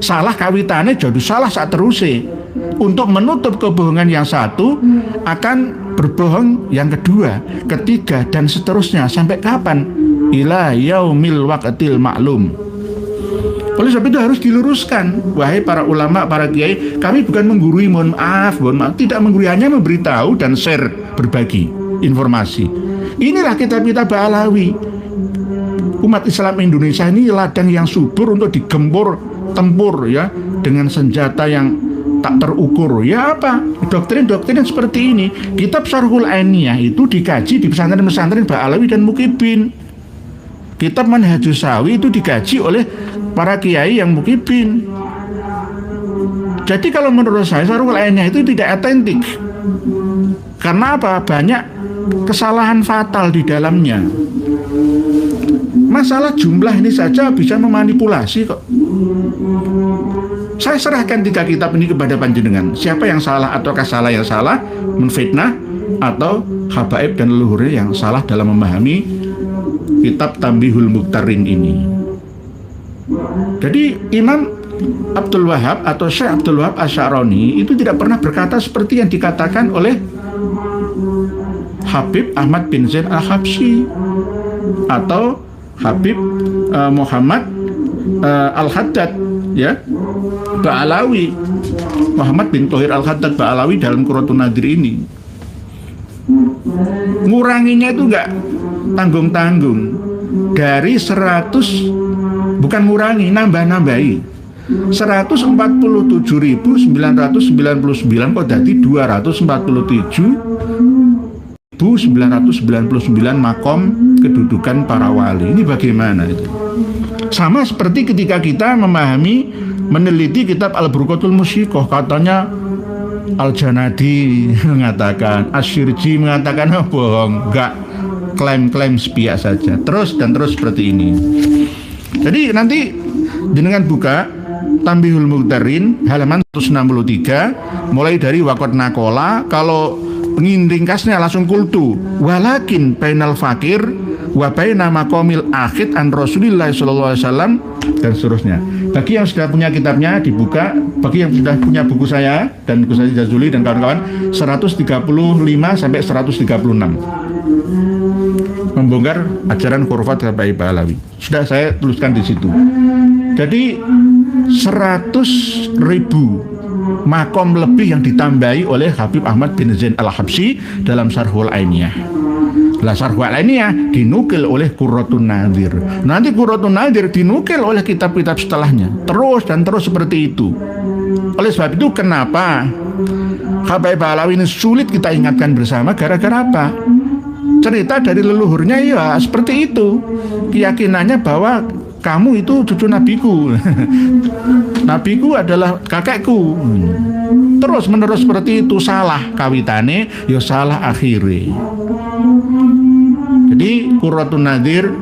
salah kawitannya jadi salah saat terusé. Untuk menutup kebohongan yang satu akan berbohong yang kedua, ketiga, dan seterusnya. Sampai kapan? Ila yaumil waqtil maklum. Oleh sebab itu harus diluruskan. Wahai para ulama, para kiai, kami bukan menggurui, mohon maaf, tidak menggurui, hanya memberitahu dan share, berbagi informasi. Inilah kitab-kitab Ba'alawi. Umat Islam Indonesia ini ladang yang subur untuk digempur tempur ya, dengan senjata yang tak terukur. Ya apa? Doktrin-doktrin yang seperti ini. Kitab Syarhul Ainiyah itu dikaji di pesantren-pesantren Ba'alawi dan Mukibin. Kitab Manhajus Sawi itu dikaji oleh para kiai yang Mukibin. Jadi kalau menurut saya Syarhul Ainiyah itu tidak otentik. Karena apa? Banyak kesalahan fatal di dalamnya. Masalah jumlah ini saja bisa memanipulasi kok. Saya serahkan 3 kitab ini kepada panjenengan. Siapa yang salah ataukah salah yang salah, menfitnah, atau habaib dan leluhurnya yang salah dalam memahami kitab Tanbihul Mukhtarin ini. Jadi Imam Abdul Wahab atau Syekh Abdul Wahab Asy-Sya'rani itu tidak pernah berkata seperti yang dikatakan oleh Habib Ahmad bin Zain Al-Habsyi atau Habib Muhammad Al-Haddad ya, Ba'alawi, Muhammad bin Thohir Al-Haddad Ba'alawi dalam Qurratun Nadir ini. Nguranginya itu enggak tanggung-tanggung. Dari 100, bukan ngurangi, nambah-nambahi. 147.999 kok jadi 247.999 makom kedudukan para wali. Ini bagaimana itu? Sama seperti ketika kita memahami, meneliti kitab Al-Burqatul Musyiqah, katanya Al-Janadi mengatakan, Asy-Syirji mengatakan, bohong, enggak, klaim-klaim sepihak saja. Terus dan terus seperti ini. Jadi nanti dengan buka Tanbihul Mukhtarin halaman 163 mulai dari Waqat Nakola, kalau ingin ringkasnya langsung kultu, walakin bainal fakir wa baina maqamil akhid an Rasulillah sallallahu alaihi wasallam, dan seterusnya. Bagi yang sudah punya kitabnya dibuka, bagi yang sudah punya buku saya dan buku saya Jazuli dan kawan-kawan 135 sampai 136. Membongkar ajaran khurafat Habib Ba'alawi. Sudah saya tuliskan di situ. Jadi 100.000 makom lebih yang ditambahi oleh Habib Ahmad bin Zain Al-Habsyi dalam Syarhul Ainiyah. Lah Syarhul Ainiyah dinukil oleh Qurratun Nadir. Nanti Qurratun Nadir dinukil oleh kitab-kitab setelahnya. Terus dan terus seperti itu. Oleh sebab itu kenapa Habib Ba'alawi ini sulit kita ingatkan bersama, gara-gara apa? Cerita dari leluhurnya ya seperti itu. Keyakinannya bahwa kamu itu cucu nabiku. Nabiku adalah kakekku. Terus menerus seperti itu. Salah kawitane, ya salah akhire. Jadi Qurratun Nadir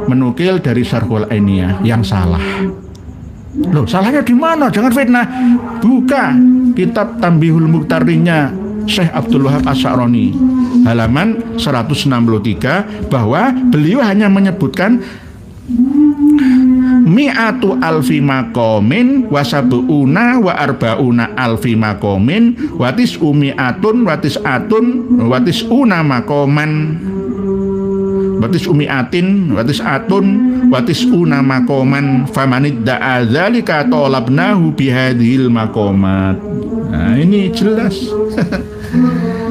menukil dari Syarhul Ainiyah yang salah. Loh, salahnya di mana? Jangan fitnah. Buka kitab Tanbihul Mukhtarinnya Syekh Abdul Wahab Asy-Sya'rani halaman 163, bahwa beliau hanya menyebutkan mi'atu alfi makomin wasabu'una wa arba'una alfi makomin watis umi'atun watis atun watis una makoman watis umi'atin watis atun watis una makoman famanid da'adzalika tolabnahu bihadhil makomat. Nah ini jelas.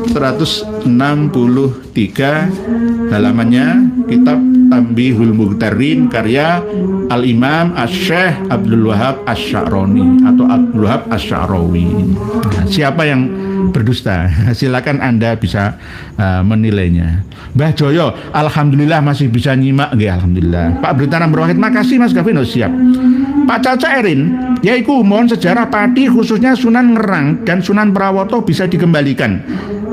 163 halamannya kitab Tanbihul Mukhtarin karya Al-Imam Asy-Syaikh Abdul Wahab Asy-Sya'rani atau Abdul Wahab Asy-Sya'rawi. Nah, siapa yang berdusta? Silakan Anda bisa menilainya. Mbah Joyo, alhamdulillah masih bisa nyimak. Nggih, alhamdulillah. Pak Britanan Berwahid, makasih Mas Gavino, siap. Pak Caca Erin, yaiku mohon sejarah Pati khususnya Sunan Ngerang dan Sunan Prawoto bisa dikembalikan.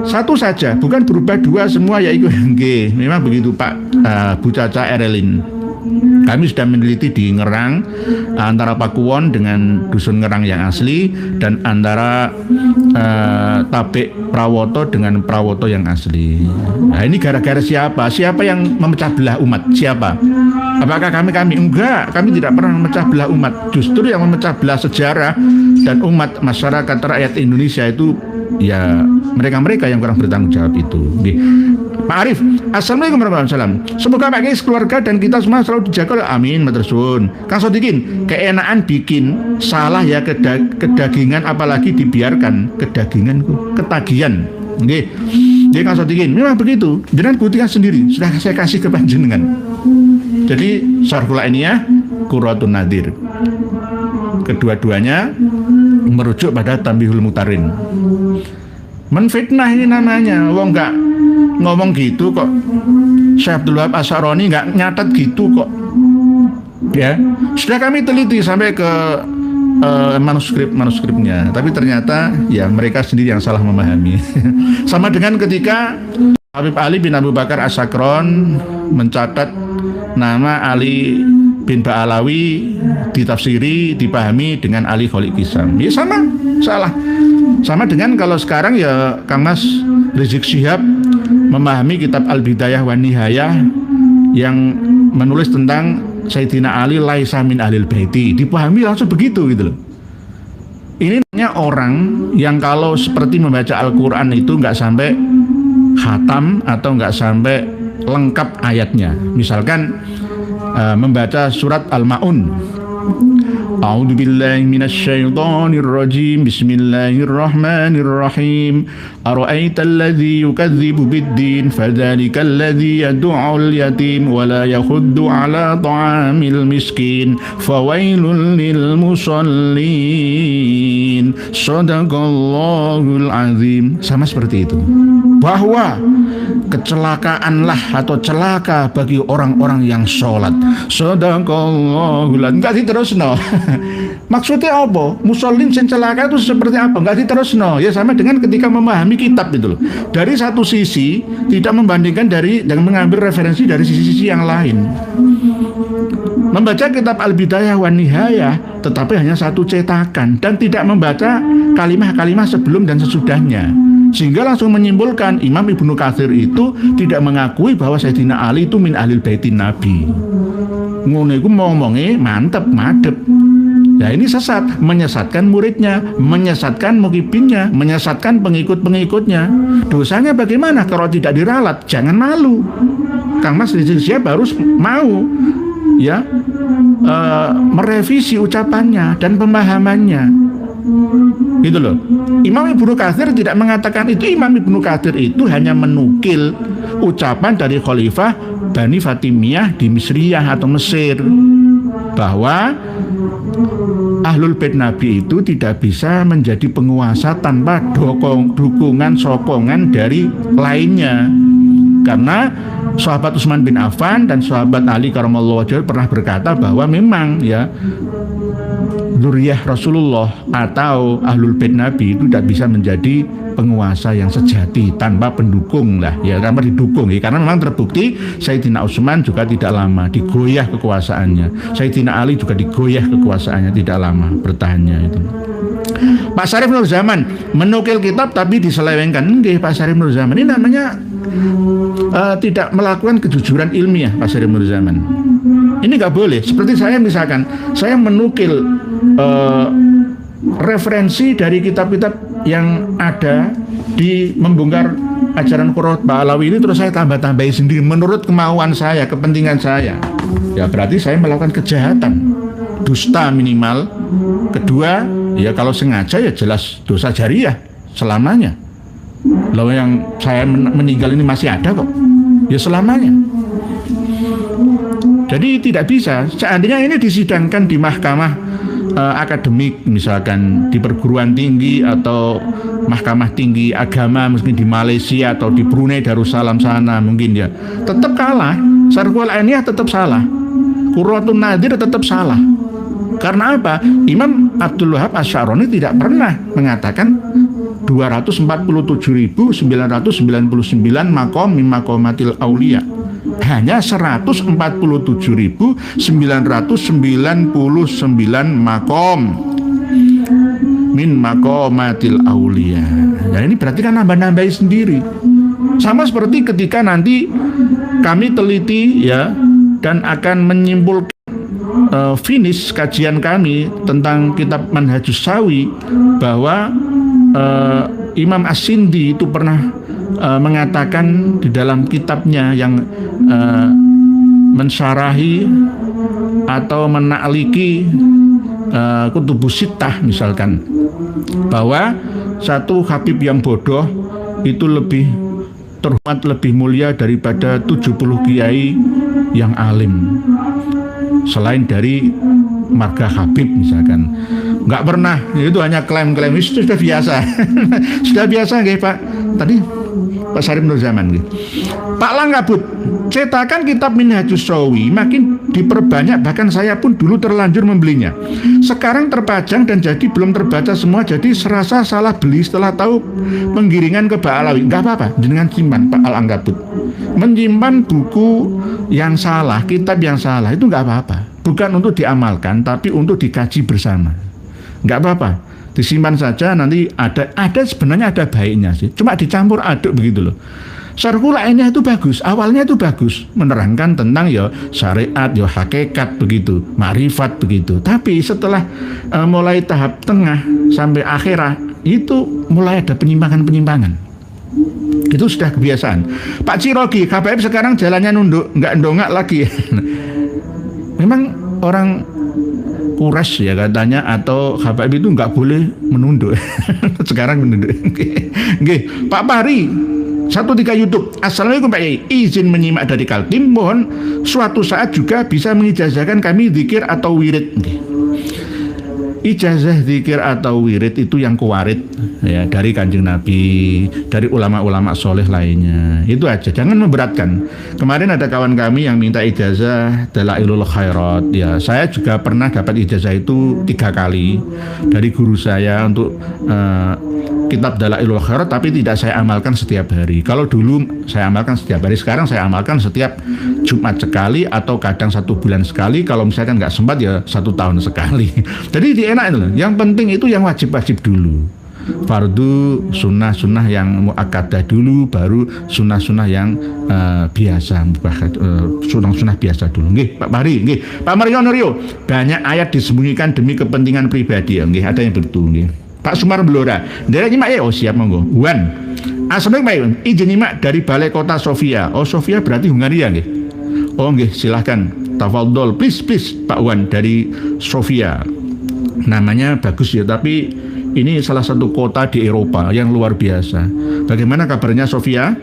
Satu saja, bukan berubah dua semua, yaitu nggih. Memang begitu Pak Bu Caca Erin. Kami sudah meneliti di Ngerang antara Pakuwon dengan Dusun Ngerang yang asli, dan antara Tabik Prawoto dengan Prawoto yang asli. Nah ini gara-gara siapa? Siapa yang memecah belah umat? Siapa? Apakah kami? Enggak, kami tidak pernah memecah belah umat. Justru yang memecah belah sejarah dan umat masyarakat rakyat Indonesia itu ya mereka-mereka yang kurang bertanggung jawab itu. Nggih. Pak Arif, Assalamualaikum warahmatullahi wabarakatuh. Semoga Pak Kiai, keluarga dan kita semua selalu dijaga oleh amin, matur suwun. Kang Sodikin, keenaan bikin salah ya kedagingan apalagi dibiarkan ketagihan. Nggih. Nggih Kang Sodikin, memang begitu. Jenengan buktikan sendiri, sudah saya kasih ke panjenengan. Jadi Syarhul Ainiyah, Qurratun Nadir. Kedua-duanya merujuk pada Tanbihul Mutarin. Menfitnah ini namanya, wong enggak ngomong gitu kok. Syekh Abdul Wahab Asy'arani enggak nyatet gitu kok. Ya, sudah kami teliti sampai ke manuskripnya, tapi ternyata ya mereka sendiri yang salah memahami. Sama dengan ketika Habib Ali bin Abu Bakar As-Sakron mencatat nama Ali bin Ba'alawi ditafsiri, dipahami dengan Ali Kholiq Kisam. Ya sama, salah. Sama dengan kalau sekarang ya Kang Mas Rizik Syihab memahami kitab Al-Bidayah wan Nihayah yang menulis tentang Sayyidina Ali laisa min ahlil baiti, dipahami langsung begitu gitu loh. Ini namanya orang yang kalau seperti membaca Al-Quran itu nggak sampai khatam atau nggak sampai lengkap ayatnya. Misalkan membaca surat Al-Ma'un. A'udzu billahi minasyaitonir rajim. Bismillahirrahmanirrahim. Ara'aital ladzi yukadzibu biddin fadzalikal ladzi yad'ul yatim wa la yahuddu 'ala ta'amil miskin fawailul lil musallin. Shadaqallahul azim. Sama seperti itu. Bahwa kecelakaanlah atau celaka bagi orang-orang yang sholat. Shadaqallahul azim. Enggak diterusno. Maksudnya apa? Musallin sing celaka itu seperti apa? Enggak diterusno. Ya sama dengan ketika memahami kitab itu loh. Dari satu sisi tidak membandingkan dengan mengambil referensi dari sisi-sisi yang lain. Membaca kitab Al-Bidayah wan Nihayah tetapi hanya satu cetakan dan tidak membaca kalimah-kalimah sebelum dan sesudahnya. Sehingga langsung menyimpulkan Imam Ibnu Katsir itu tidak mengakui bahwa Sayyidina Ali itu min ahlil baitin Nabi. Ngono iku ngomongnya mantep, madep. Ya ini sesat, menyesatkan muridnya, menyesatkan mukibinnya, menyesatkan pengikut-pengikutnya. Dosanya bagaimana kalau tidak diralat? Jangan malu. Kang Mas Rizik Syihab harus mau ya merevisi ucapannya dan pemahamannya. Gitu loh. Imam Ibnu Katsir tidak mengatakan itu. Imam Ibnu Katsir itu hanya menukil ucapan dari Khalifah Bani Fatimiyah di Misriyah atau Mesir bahwa Ahlul Bait Nabi itu tidak bisa menjadi penguasa tanpa dukungan sokongan dari lainnya. Karena sahabat Utsman bin Affan dan sahabat Ali karramallahu wajhahu pernah berkata bahwa memang ya dzurriyyah Rasulullah atau Ahlul Bait Nabi itu tidak bisa menjadi penguasa yang sejati tanpa pendukung lah ya, tanpa didukung ya. Karena memang terbukti Sayyidina Utsman juga tidak lama digoyah kekuasaannya, Sayyidina Ali juga digoyah kekuasaannya, tidak lama bertahannya itu. Pak Syarif Nur Zaman menukil kitab tapi diselewengkan. Nggih, Pak Syarif Nur Zaman ini namanya tidak melakukan kejujuran ilmiah. Pak Syarif Nur Zaman ini nggak boleh. Seperti saya misalkan, saya menukil referensi dari kitab-kitab yang ada di membongkar ajaran Qurrat Ba'alawi ini, terus saya tambah-tambahin sendiri menurut kemauan saya, kepentingan saya. Ya berarti saya melakukan kejahatan, dusta minimal. Kedua, ya kalau sengaja ya jelas dosa jariah selamanya. Lalu yang saya meninggal ini masih ada kok, ya selamanya. Jadi tidak bisa. Seandainya ini disidangkan di mahkamah akademik, misalkan di perguruan tinggi atau mahkamah tinggi agama, mungkin di Malaysia atau di Brunei Darussalam sana mungkin ya, tetap kalah. Syarhul Ainiyah tetap salah, Qurratun Nadir tetap salah. Karena apa? Imam Abdul Wahab Asy'arani tidak pernah mengatakan 247.999 makom min makomatil aulia. Hanya 147.999 makom min makomatil aulia. Nah ini berarti kan nambah-nambahin sendiri. Sama seperti ketika nanti kami teliti ya dan akan menyimpulkan finish kajian kami tentang kitab Manhajus Sawi bahwa Imam As-Sindi itu pernah mengatakan di dalam kitabnya yang mensyarahi atau menakliki Kutubus Sittah misalkan, bahwa satu habib yang bodoh itu lebih terhormat, lebih mulia daripada 70 kiai yang alim selain dari marga habib misalkan. Nggak pernah, itu hanya klaim-klaim, itu sudah biasa. Sudah biasa nggih Pak. Tadi Pak Sarip Nur Zaman nggih. Pak Langkabut, cetakan kitab Minhajus Shawi makin diperbanyak, bahkan saya pun dulu terlanjur membelinya. Sekarang terpajang dan jadi belum terbaca semua, jadi serasa salah beli setelah tahu penggiringan ke Ba'alawi. Nggak apa-apa, jenengan simpan Pak Langkabut. Menyimpan buku yang salah, kitab yang salah itu nggak apa-apa. Bukan untuk diamalkan, tapi untuk dikaji bersama. Nggak apa-apa, disimpan saja. Nanti ada sebenarnya ada baiknya sih, cuma dicampur aduk begitu loh. Syarhul Ainiyah itu bagus, awalnya itu bagus, menerangkan tentang ya syariat, ya hakikat begitu, ma'rifat begitu. Tapi setelah mulai tahap tengah sampai akhirah itu mulai ada penyimpangan-penyimpangan. Itu sudah kebiasaan. Pak Cirogi, KBM sekarang jalannya nunduk, nggak ndongak lagi. Memang orang Quraisy ya katanya, atau Habib itu nggak boleh menunduk. Sekarang menunduk. Nggih, Pak Pari 13 YouTube. Assalamualaikum Pak Yai, izin menyimak dari Kaltim, mohon suatu saat juga bisa mengijazahkan kami zikir atau wirid. Ijazah zikir atau wirid itu yang kuwarid ya, dari Kanjeng Nabi, dari ulama-ulama soleh lainnya. Itu aja, jangan memberatkan. Kemarin ada kawan kami yang minta ijazah Dalailul Khairat ya. Saya juga pernah dapat ijazah itu 3 kali dari guru saya untuk kitab Dalailul Khairat, tapi tidak saya amalkan setiap hari. Kalau dulu saya amalkan setiap hari, sekarang saya amalkan setiap Jumat sekali atau kadang 1 bulan sekali. Kalau misalkan nggak sempat ya 1 tahun sekali. Jadi enak itu loh. Yang penting itu yang wajib-wajib dulu. Fardu, sunnah-sunnah yang muakkadah dulu, baru sunnah-sunnah yang biasa, sunnah-sunnah biasa dulu. Nggih, Pak Mari, nggih. Pak Mario Norio, banyak ayat disembunyikan demi kepentingan pribadi. Nggih, ada yang betul nggih. Pak Sumar Blora, dari nyimak ya, oh siap monggo. Wan, assalamualaikum, izin nyimak dari Balai Kota Sofia. Oh Sofia berarti Hungaria nggih. Oh nggih, silahkan. Tafadhol, please Pak Wan dari Sofia. Namanya bagus ya, tapi ini salah satu kota di Eropa yang luar biasa. Bagaimana kabarnya Sofia?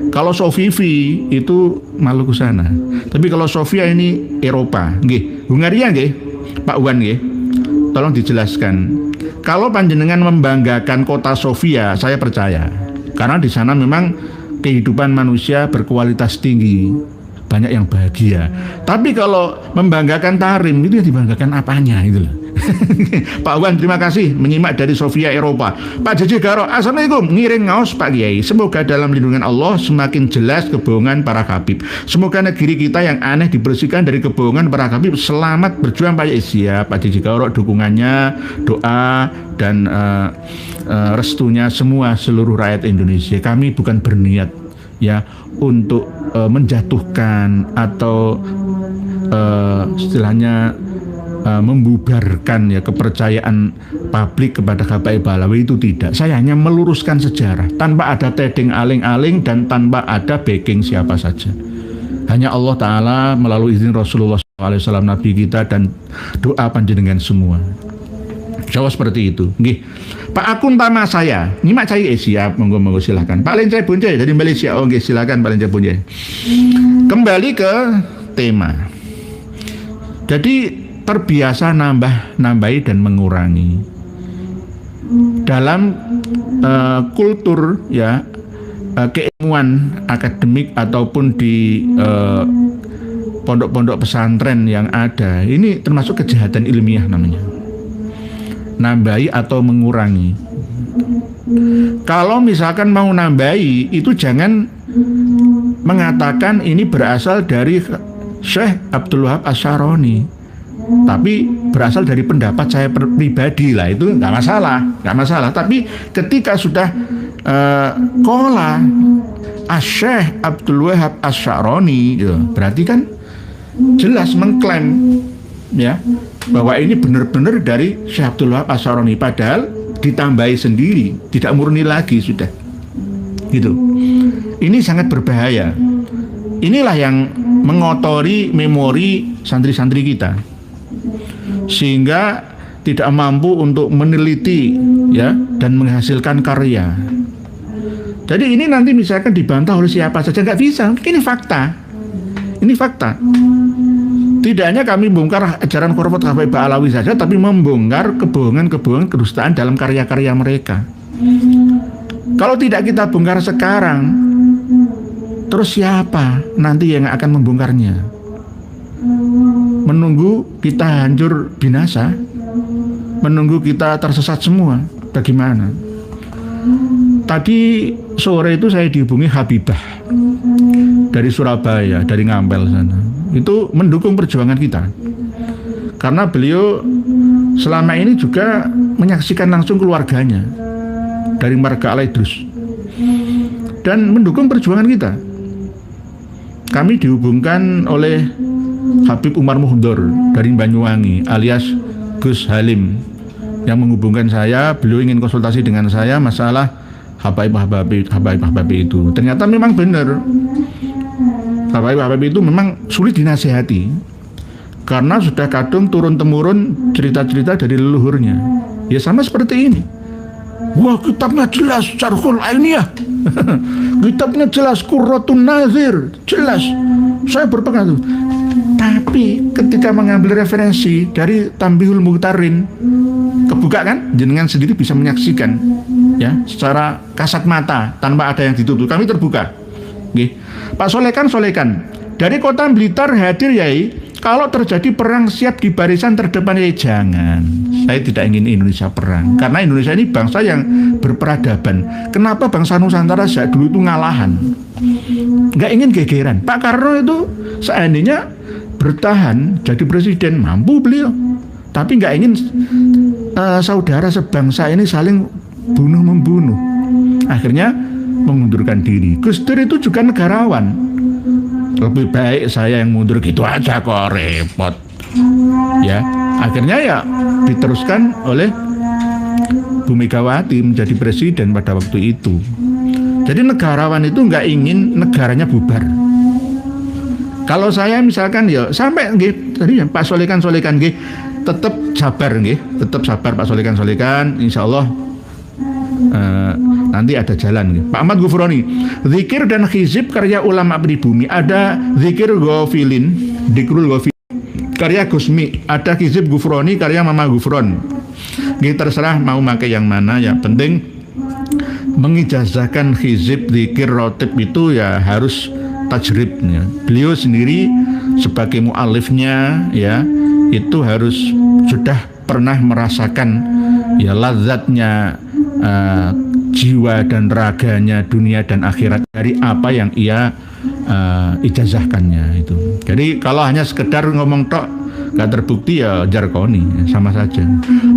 Kalau Sofivi itu Maluku sana, tapi kalau Sofia ini Eropa. Nggih, Hungaria nggih, Pak Wan nggih. Tolong dijelaskan. Kalau panjenengan membanggakan kota Sofia, saya percaya. Karena di sana memang kehidupan manusia berkualitas tinggi, banyak yang bahagia. Tapi kalau membanggakan Tarim, itu yang dibanggakan apanya gitu loh. Pak Wan, terima kasih menyimak dari Sofia, Eropa. Pak Jeje Garo, assalamualaikum, ngiring ngaos Pak Kiai. Semoga dalam lindungan Allah semakin jelas kebohongan para habib. Semoga negeri kita yang aneh dibersihkan dari kebohongan para habib. Selamat berjuang Pak Kiai. Siap Pak Jeje Garo, dukungannya, doa dan restunya semua seluruh rakyat Indonesia. Kami bukan berniat ya untuk menjatuhkan atau istilahnya membubarkan ya kepercayaan publik kepada Habaib Balawi, itu tidak. Saya hanya meluruskan sejarah tanpa ada tedeng aling-aling dan tanpa ada backing siapa saja. Hanya Allah Ta'ala melalui izin Rasulullah SAW Nabi kita dan doa panjenengan semua. Jawab seperti itu. Nggih. Pak Akun Tama saya nyimak saya siap, monggo silakan. Pak Lencai Bunjai dari Malaysia. Oh nggih, silakan Pak Lencai Bunjai. Kembali ke tema. Jadi terbiasa nambahi dan mengurangi dalam kultur ya keilmuan akademik ataupun di pondok-pondok pesantren yang ada. Ini termasuk kejahatan ilmiah namanya, nambahi atau mengurangi. Kalau misalkan mau nambahi itu jangan mengatakan ini berasal dari Syekh Abdul Wahab Asy'arani, tapi berasal dari pendapat saya pribadi lah, itu nggak masalah. Tapi ketika sudah kola Syekh Abdul Wahab Asy'arani, ya, berarti kan jelas mengklaim ya bahwa ini benar-benar dari Syekh Abdul Wahab Asy'arani. Padahal ditambahi sendiri, tidak murni lagi sudah. Gitu. Ini sangat berbahaya. Inilah yang mengotori memori santri-santri kita, sehingga tidak mampu untuk meneliti ya dan menghasilkan karya. Jadi ini nanti misalkan dibantah oleh siapa saja nggak bisa. Ini fakta. Ini fakta. Tidak hanya kami bongkar ajaran khurafat Habib Alawi saja, tapi membongkar kebohongan-kebohongan kedustaan dalam karya-karya mereka. Kalau tidak kita bongkar sekarang, terus siapa nanti yang akan membongkarnya? Menunggu kita hancur binasa? Menunggu kita tersesat semua? Bagaimana? Tadi sore itu saya dihubungi Habibah dari Surabaya, dari Ngampel sana. Itu mendukung perjuangan kita, karena beliau selama ini juga menyaksikan langsung keluarganya dari marga Al-Idrus dan mendukung perjuangan kita. Kami dihubungkan oleh Habib Umar Muhdor dari Banyuwangi alias Gus Halim yang menghubungkan saya. Beliau ingin konsultasi dengan saya masalah habaib itu. Ternyata memang benar, habaib itu memang sulit dinasihati karena sudah kadung turun-temurun cerita-cerita dari leluhurnya. Ya sama seperti ini. Wah, kitabnya jelas Syarhul Ainiyah. Kitabnya jelas Qurratun Nazir, jelas. Saya berpengaruh. Tapi ketika mengambil referensi dari Tambihul Muqtarin, kebuka kan? Jenengan sendiri bisa menyaksikan ya secara kasat mata tanpa ada yang ditutup. Kami terbuka. Nggih. Pak Solekan dari kota Blitar hadir Yai. Kalau terjadi perang siap di barisan terdepan Yai. Jangan. Saya tidak ingin Indonesia perang, karena Indonesia ini bangsa yang berperadaban. Kenapa bangsa Nusantara sejak dulu itu ngalahan? Nggak ingin gegeran. Pak Karno itu seandainya bertahan jadi presiden, mampu beliau, tapi nggak ingin saudara sebangsa ini saling bunuh-membunuh. Akhirnya mengundurkan diri. Gus Dur itu juga negarawan. Lebih baik saya yang mundur gitu aja kok repot. Ya, akhirnya ya diteruskan oleh Bu Megawati menjadi presiden pada waktu itu. Jadi negarawan itu nggak ingin negaranya bubar. Kalau saya misalkan ya sampai nggih tadi ya Pak Solekan nggih tetap sabar nggih, tetap sabar Pak Solekan, insyaallah nanti ada jalan nggih. Pak Ahmad Gufroni, zikir dan hizib karya ulama pribumi, ada zikir Ghafilin, Dikrul Ghafilin karya Gusmi, ada hizib Gufroni karya Mama Gufron. Nggih terserah mau pakai yang mana, ya penting mengijazahkan hizib zikir rotib itu ya harus tajribnya. Beliau sendiri sebagai mu'alifnya ya itu harus sudah pernah merasakan ya lazatnya jiwa dan raganya dunia dan akhirat dari apa yang ia ijazahkannya itu. Jadi kalau hanya sekedar ngomong tok nggak terbukti ya jarkoni, sama saja.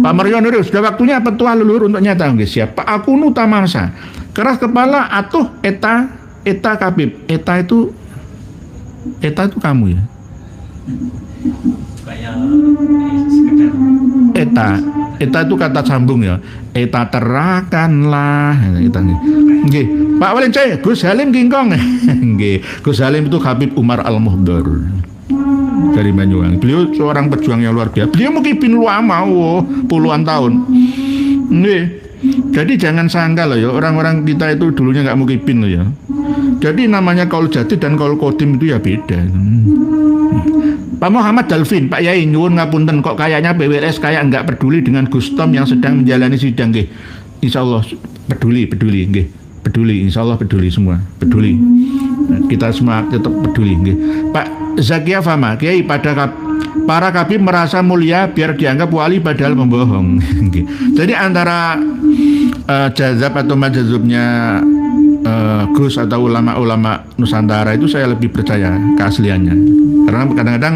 Pak Mariono sudah waktunya petua leluhur untuk nyata nggih siap. Pak Akunu Tamansa keras kepala atuh eta Kabib. Eta itu kamu ya. Eta itu kata sambung ya. Eta terakanlah. Nggih. Pak Walince, Gus Halim kingkong. Nggih. Gus Halim itu Habib Umar Al-Muhdor dari Banyuwangi. Beliau seorang pejuang yang luar biasa. Beliau mukibin lama, puluhan tahun. Nggih. Jadi jangan sangka loh ya, orang-orang kita itu dulunya nggak mukibin loh ya. Jadi namanya kaul jati dan kaul kodim itu ya beda. Pak Muhammad Dalvin, Pak Yai nyuwun ngapunten, kok kayaknya PWLS kayak nggak peduli dengan Gustom yang sedang menjalani sidang nggih. Insyaallah peduli nggih. Peduli, insyaallah peduli semua, peduli. Kita semua tetap peduli nggih. Pak Zakia Fama, Kiai para kabib merasa mulia biar dianggap wali padahal membohong. Jadi antara jazab atau majazubnya Gus atau ulama-ulama Nusantara itu saya lebih percaya keasliannya, karena kadang-kadang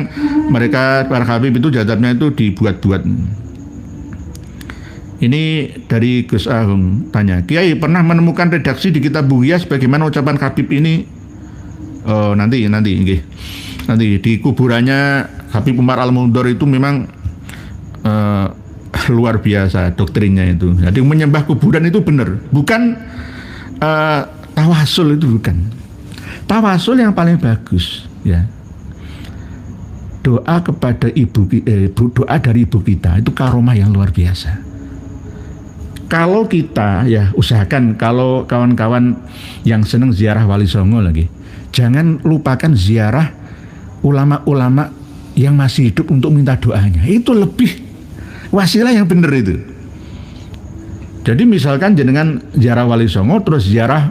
mereka para habib itu jazabnya itu dibuat-buat. Ini dari Gus Ahung tanya, Kiai pernah menemukan redaksi di kitab Bughiyah bagaimana ucapan Habib ini? Oh nanti di kuburannya Habib Umar Al-Muhdor itu memang luar biasa doktrinnya itu. Jadi menyembah kuburan itu benar, bukan tawasul itu bukan. Tawasul yang paling bagus ya. Doa kepada doa dari ibu kita itu karomah yang luar biasa. Kalau kita ya usahakan, kalau kawan-kawan yang senang ziarah Wali Songo lagi, jangan lupakan ziarah ulama-ulama yang masih hidup untuk minta doanya. Itu lebih wasilah yang benar itu. Jadi misalkan jenengan ziarah Wali Songo terus ziarah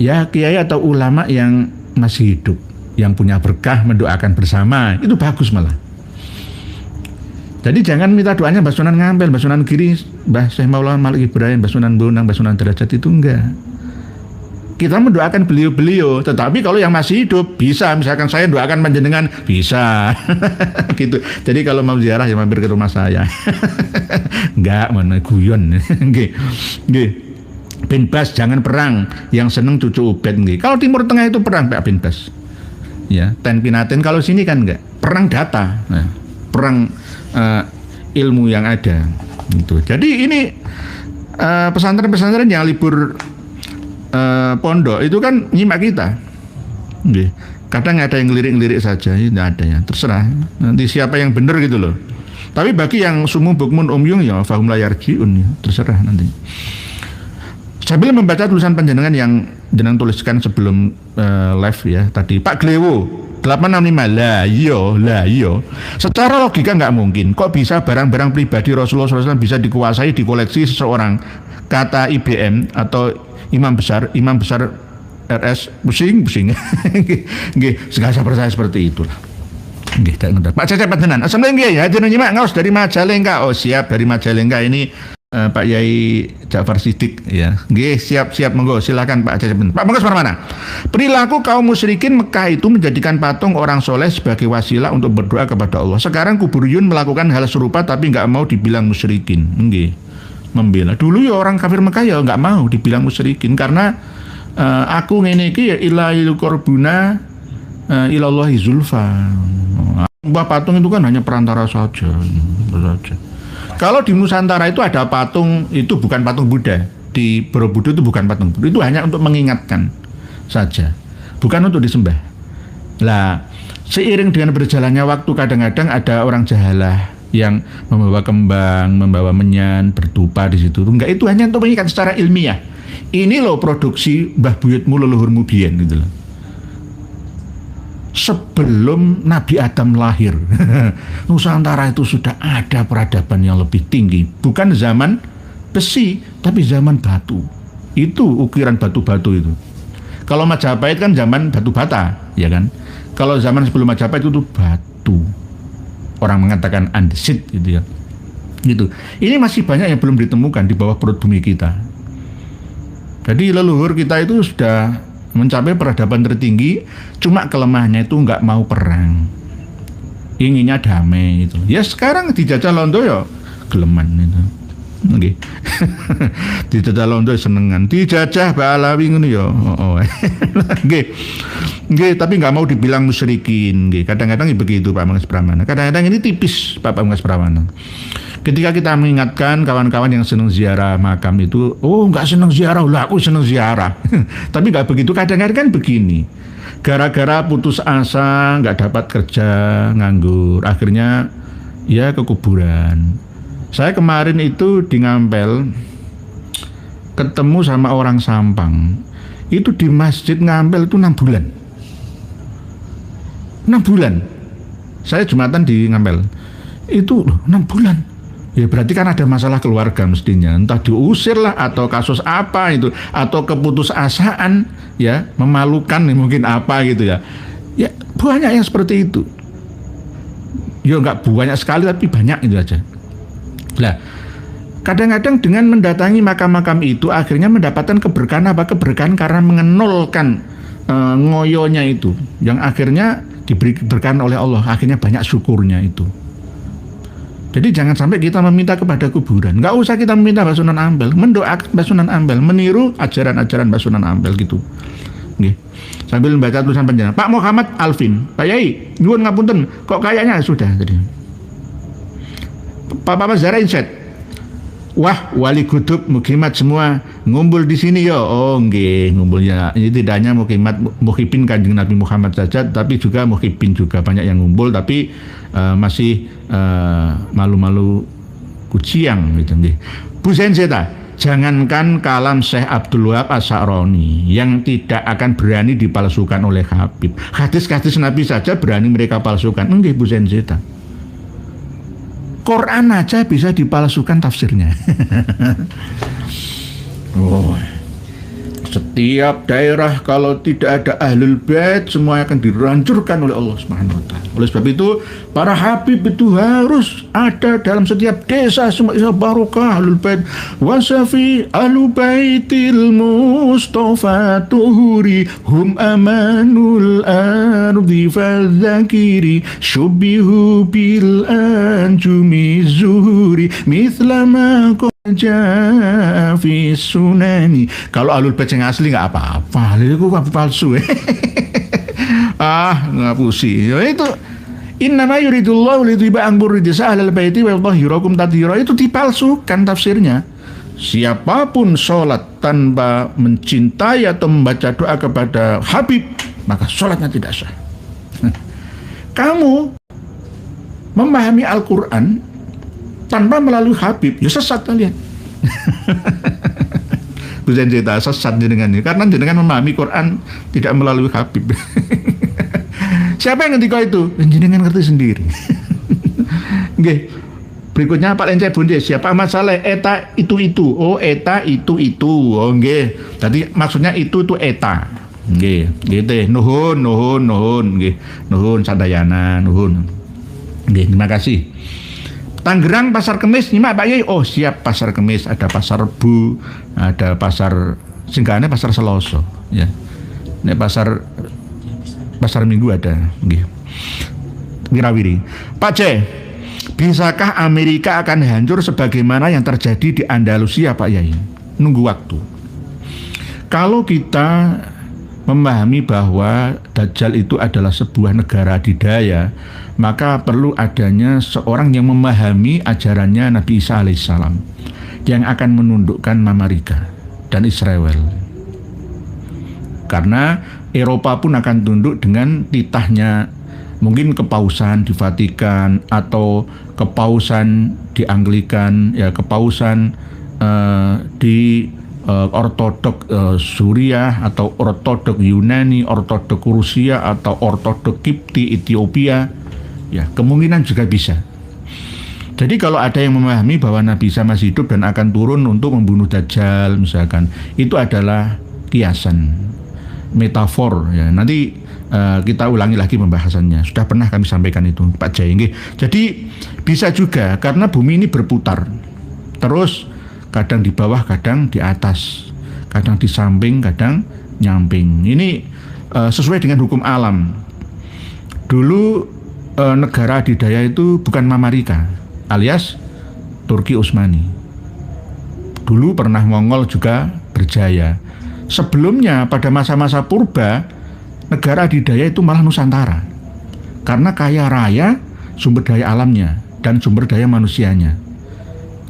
ya kiai atau ulama yang masih hidup, yang punya berkah, mendoakan bersama, itu bagus malah. Jadi jangan minta doanya Mbah Sunan Ngampel, Mbah Sunan Giri, Mbah Syekh Maulana Malik Ibrahim, Mbah Sunan Bonang, Mbah Sunan Derajat, itu enggak. Kita mendoakan beliau-beliau, tetapi kalau yang masih hidup bisa, misalkan saya doakan panjenengan bisa, gitu. Jadi kalau mau ziarah ya mampir ke rumah saya. Enggak, mana guyon. Nggih. Bin Bas jangan perang, yang seneng cucu Ubed nggih. Kalau Timur Tengah itu perang Pak Bin Bas. Ya, ten pinaten, kalau sini kan enggak. Perang data. Nah, perang ilmu yang ada gitu. Jadi ini pesantren-pesantren yang libur pondok itu kan nyimak kita. Kadang ada yang ngelirik-ngelirik saja, tidak ada ya, terserah nanti siapa yang benar gitu loh. Tapi bagi yang sumu bukmun umyung ya fahum layar jiun ya, terserah nanti. Sambil membaca tulisan panjenengan yang jenengan tuliskan sebelum live ya tadi, Pak Glewo 865, lah iya. Secara logika nggak mungkin. Kok bisa barang-barang pribadi Rasulullah SAW bisa dikuasai, dikoleksi seseorang? Kata IBM atau imam besar RS, pusing. Nggih, segala percaya seperti itulah. Nggih, Pak Cecep panjenengan. Assalamualaikum ya, jenengan nyimak ngaos dari Majalengka. Oh, siap, dari Majalengka ini Pak Yai Ja'far Siddiq ya. Nggih, siap monggo silakan Pak Cecep. Pak monggo mana? Perilaku kaum musyrikin Mekah itu menjadikan patung orang soleh sebagai wasilah untuk berdoa kepada Allah. Sekarang Kuburiyun melakukan hal serupa tapi nggak mau dibilang musyrikin. Nggih, membela. Dulu ya orang kafir Mekah ya nggak mau dibilang musyrikin karena aku ngene iki ya ilahil korbuna ilallahi zulfa. Mbah patung itu kan hanya perantara saja. Kalau di Nusantara itu ada patung, itu bukan patung Buddha. Di Borobudur itu bukan patung Buddha, itu hanya untuk mengingatkan saja, bukan untuk disembah. Lah, seiring dengan berjalannya waktu kadang-kadang ada orang jahalah yang membawa kembang, membawa menyan, berdupa di situ. Enggak, itu hanya untuk mengingat secara ilmiah. Ini loh produksi Mbah Buyutmu leluhurmu biyen gitu loh. Sebelum Nabi Adam lahir, Nusantara itu sudah ada peradaban yang lebih tinggi. Bukan zaman besi, tapi zaman batu. Itu ukiran batu-batu itu. Kalau Majapahit kan zaman batu bata, ya kan? Kalau zaman sebelum Majapahit itu batu. Orang mengatakan andesit gitu ya. Gitu. Ini masih banyak yang belum ditemukan di bawah perut bumi kita. Jadi leluhur kita itu sudah mencapai peradaban tertinggi, cuma kelemahannya itu nggak mau perang, inginnya damai itu. Ya sekarang dijajah Londo ya geleman itu, okay. Dijajah Londo senengan, dijajah Balawi ngono ya, tapi nggak mau dibilang musyrikin, kadang-kadang begitu Pak Mangas Pramana. Kadang-kadang ini tipis Pak Mangas Pramana. Ketika kita mengingatkan kawan-kawan yang senang ziarah makam itu, oh nggak senang ziarah, lah aku senang ziarah. Tapi nggak begitu, kadang-kadang kan begini. Gara-gara putus asa, nggak dapat kerja, nganggur, akhirnya ya ke kuburan. Saya kemarin itu di Ngampel, ketemu sama orang Sampang. Itu di masjid Ngampel itu 6 bulan. 6 bulan. Saya Jumatan di Ngampel. Itu 6 bulan. Ya berarti kan ada masalah keluarga mestinya, entah diusir lah atau kasus apa itu, atau keputusasaan ya, memalukan mungkin apa gitu ya. Ya banyak yang seperti itu. Ya nggak banyak sekali tapi banyak itu aja. Lah kadang-kadang dengan mendatangi makam-makam itu akhirnya mendapatkan keberkahan apa? Keberkahan karena mengenolkan ngoyonya itu, yang akhirnya diberi keberkahan oleh Allah, akhirnya banyak syukurnya itu. Jadi jangan sampai kita meminta kepada kuburan. Nggak usah kita meminta Mbah Sunan Ampel, mendoakan Mbah Sunan Ampel, meniru ajaran-ajaran Mbah Sunan Ampel gitu. Nggih. Sambil membaca tulisan panjenengan. Pak Muhammad Alvin, Pak Yai, nyuwun ngapunten, kok kayaknya sudah tadi. Pak Zara Inset, Wah, wali kutub mukimat semua ngumpul di sini ya. Oh, nggih, ngumpulnya. Ini tidak hanya mukimat muhibin Kanjeng Nabi Muhammad saja, tapi juga muhibin juga banyak yang ngumpul, tapi masih malu-malu kuciang gitu nggih. Bu Senseta, jangankan kalam Syekh Abdul Wahab Asy'arani yang tidak akan berani dipalsukan oleh Habib. Hadis-hadis Nabi saja berani mereka palsukan. Nggih, Bu Senseta. Quran aja bisa dipalsukan tafsirnya. Oh, setiap daerah kalau tidak ada ahlul bait semua akan dihancurkan oleh Allah Subhanahu wa taala. Oleh sebab itu para habib itu harus ada dalam setiap desa, semua isa barokah ahlul bait. Wasafi ahlul baitil mustafa tuhuri hum amanul ardi fadzakiri syubihu bil anjumi zuhuri mithlama Jafi sunani. Kalau alul bait yang asli nggak apa-apa, itu palsu. Ngapusi. Itu innama yuridullahu liyudhiba ankum rijsa ahlal baiti wa yudhhirakum tathira. Itu dipalsukan tafsirnya. Siapapun sholat tanpa mencintai atau membaca doa kepada Habib, maka sholatnya tidak sah. Kamu memahami Al-Quran tanpa melalui Habib, ya sesat kalian. Bukan cerita sesat jenengan ini, karena jenengan memahami Quran tidak melalui Habib. Siapa yang ngerti itu? Jenengan ngerti sendiri. Oke. Berikutnya Pak Lencai Bunde, siapa Ahmad Saleh? Eta itu. Oh, eta itu. Oh, nggih. Tadi maksudnya itu eta. Nggih, gitu. Nuhun, nggih. Nuhun sadayana, nuhun. Nggih, terima kasih. Tangerang Pasar Kemis, nyimak Pak Yai. Oh siap, Pasar Kemis, ada Pasar Rebo, ada Pasar singgahane Pasar Seloso, ya. Ini Pasar Minggu ada, nggih. Wirawiri. Pak C, bisakah Amerika akan hancur sebagaimana yang terjadi di Andalusia, Pak Yai? Nunggu waktu. Kalau kita memahami bahwa Dajjal itu adalah sebuah negara adidaya, maka perlu adanya seorang yang memahami ajarannya Nabi Isa alaihissalam yang akan menundukkan Amerika dan Israel. Karena Eropa pun akan tunduk dengan titahnya, mungkin kepausan di Vatikan atau kepausan di Anglikan, ya kepausan di Ortodok Suriah atau Ortodok Yunani, Ortodok Rusia atau Ortodok Kipti Ethiopia. Ya, kemungkinan juga bisa. Jadi kalau ada yang memahami bahwa Nabi Isa masih hidup dan akan turun untuk membunuh Dajjal misalkan, itu adalah kiasan, metafor ya. Nanti kita ulangi lagi pembahasannya. Sudah pernah kami sampaikan itu, Pak Jai. Jadi bisa juga karena bumi ini berputar. Terus kadang di bawah, kadang di atas, kadang di samping, kadang nyamping. Ini sesuai dengan hukum alam. Dulu negara adidaya itu bukan Mamarika, alias Turki Utsmani. Dulu pernah Mongol juga berjaya. Sebelumnya pada masa-masa purba, negara adidaya itu malah Nusantara. Karena kaya raya sumber daya alamnya dan sumber daya manusianya.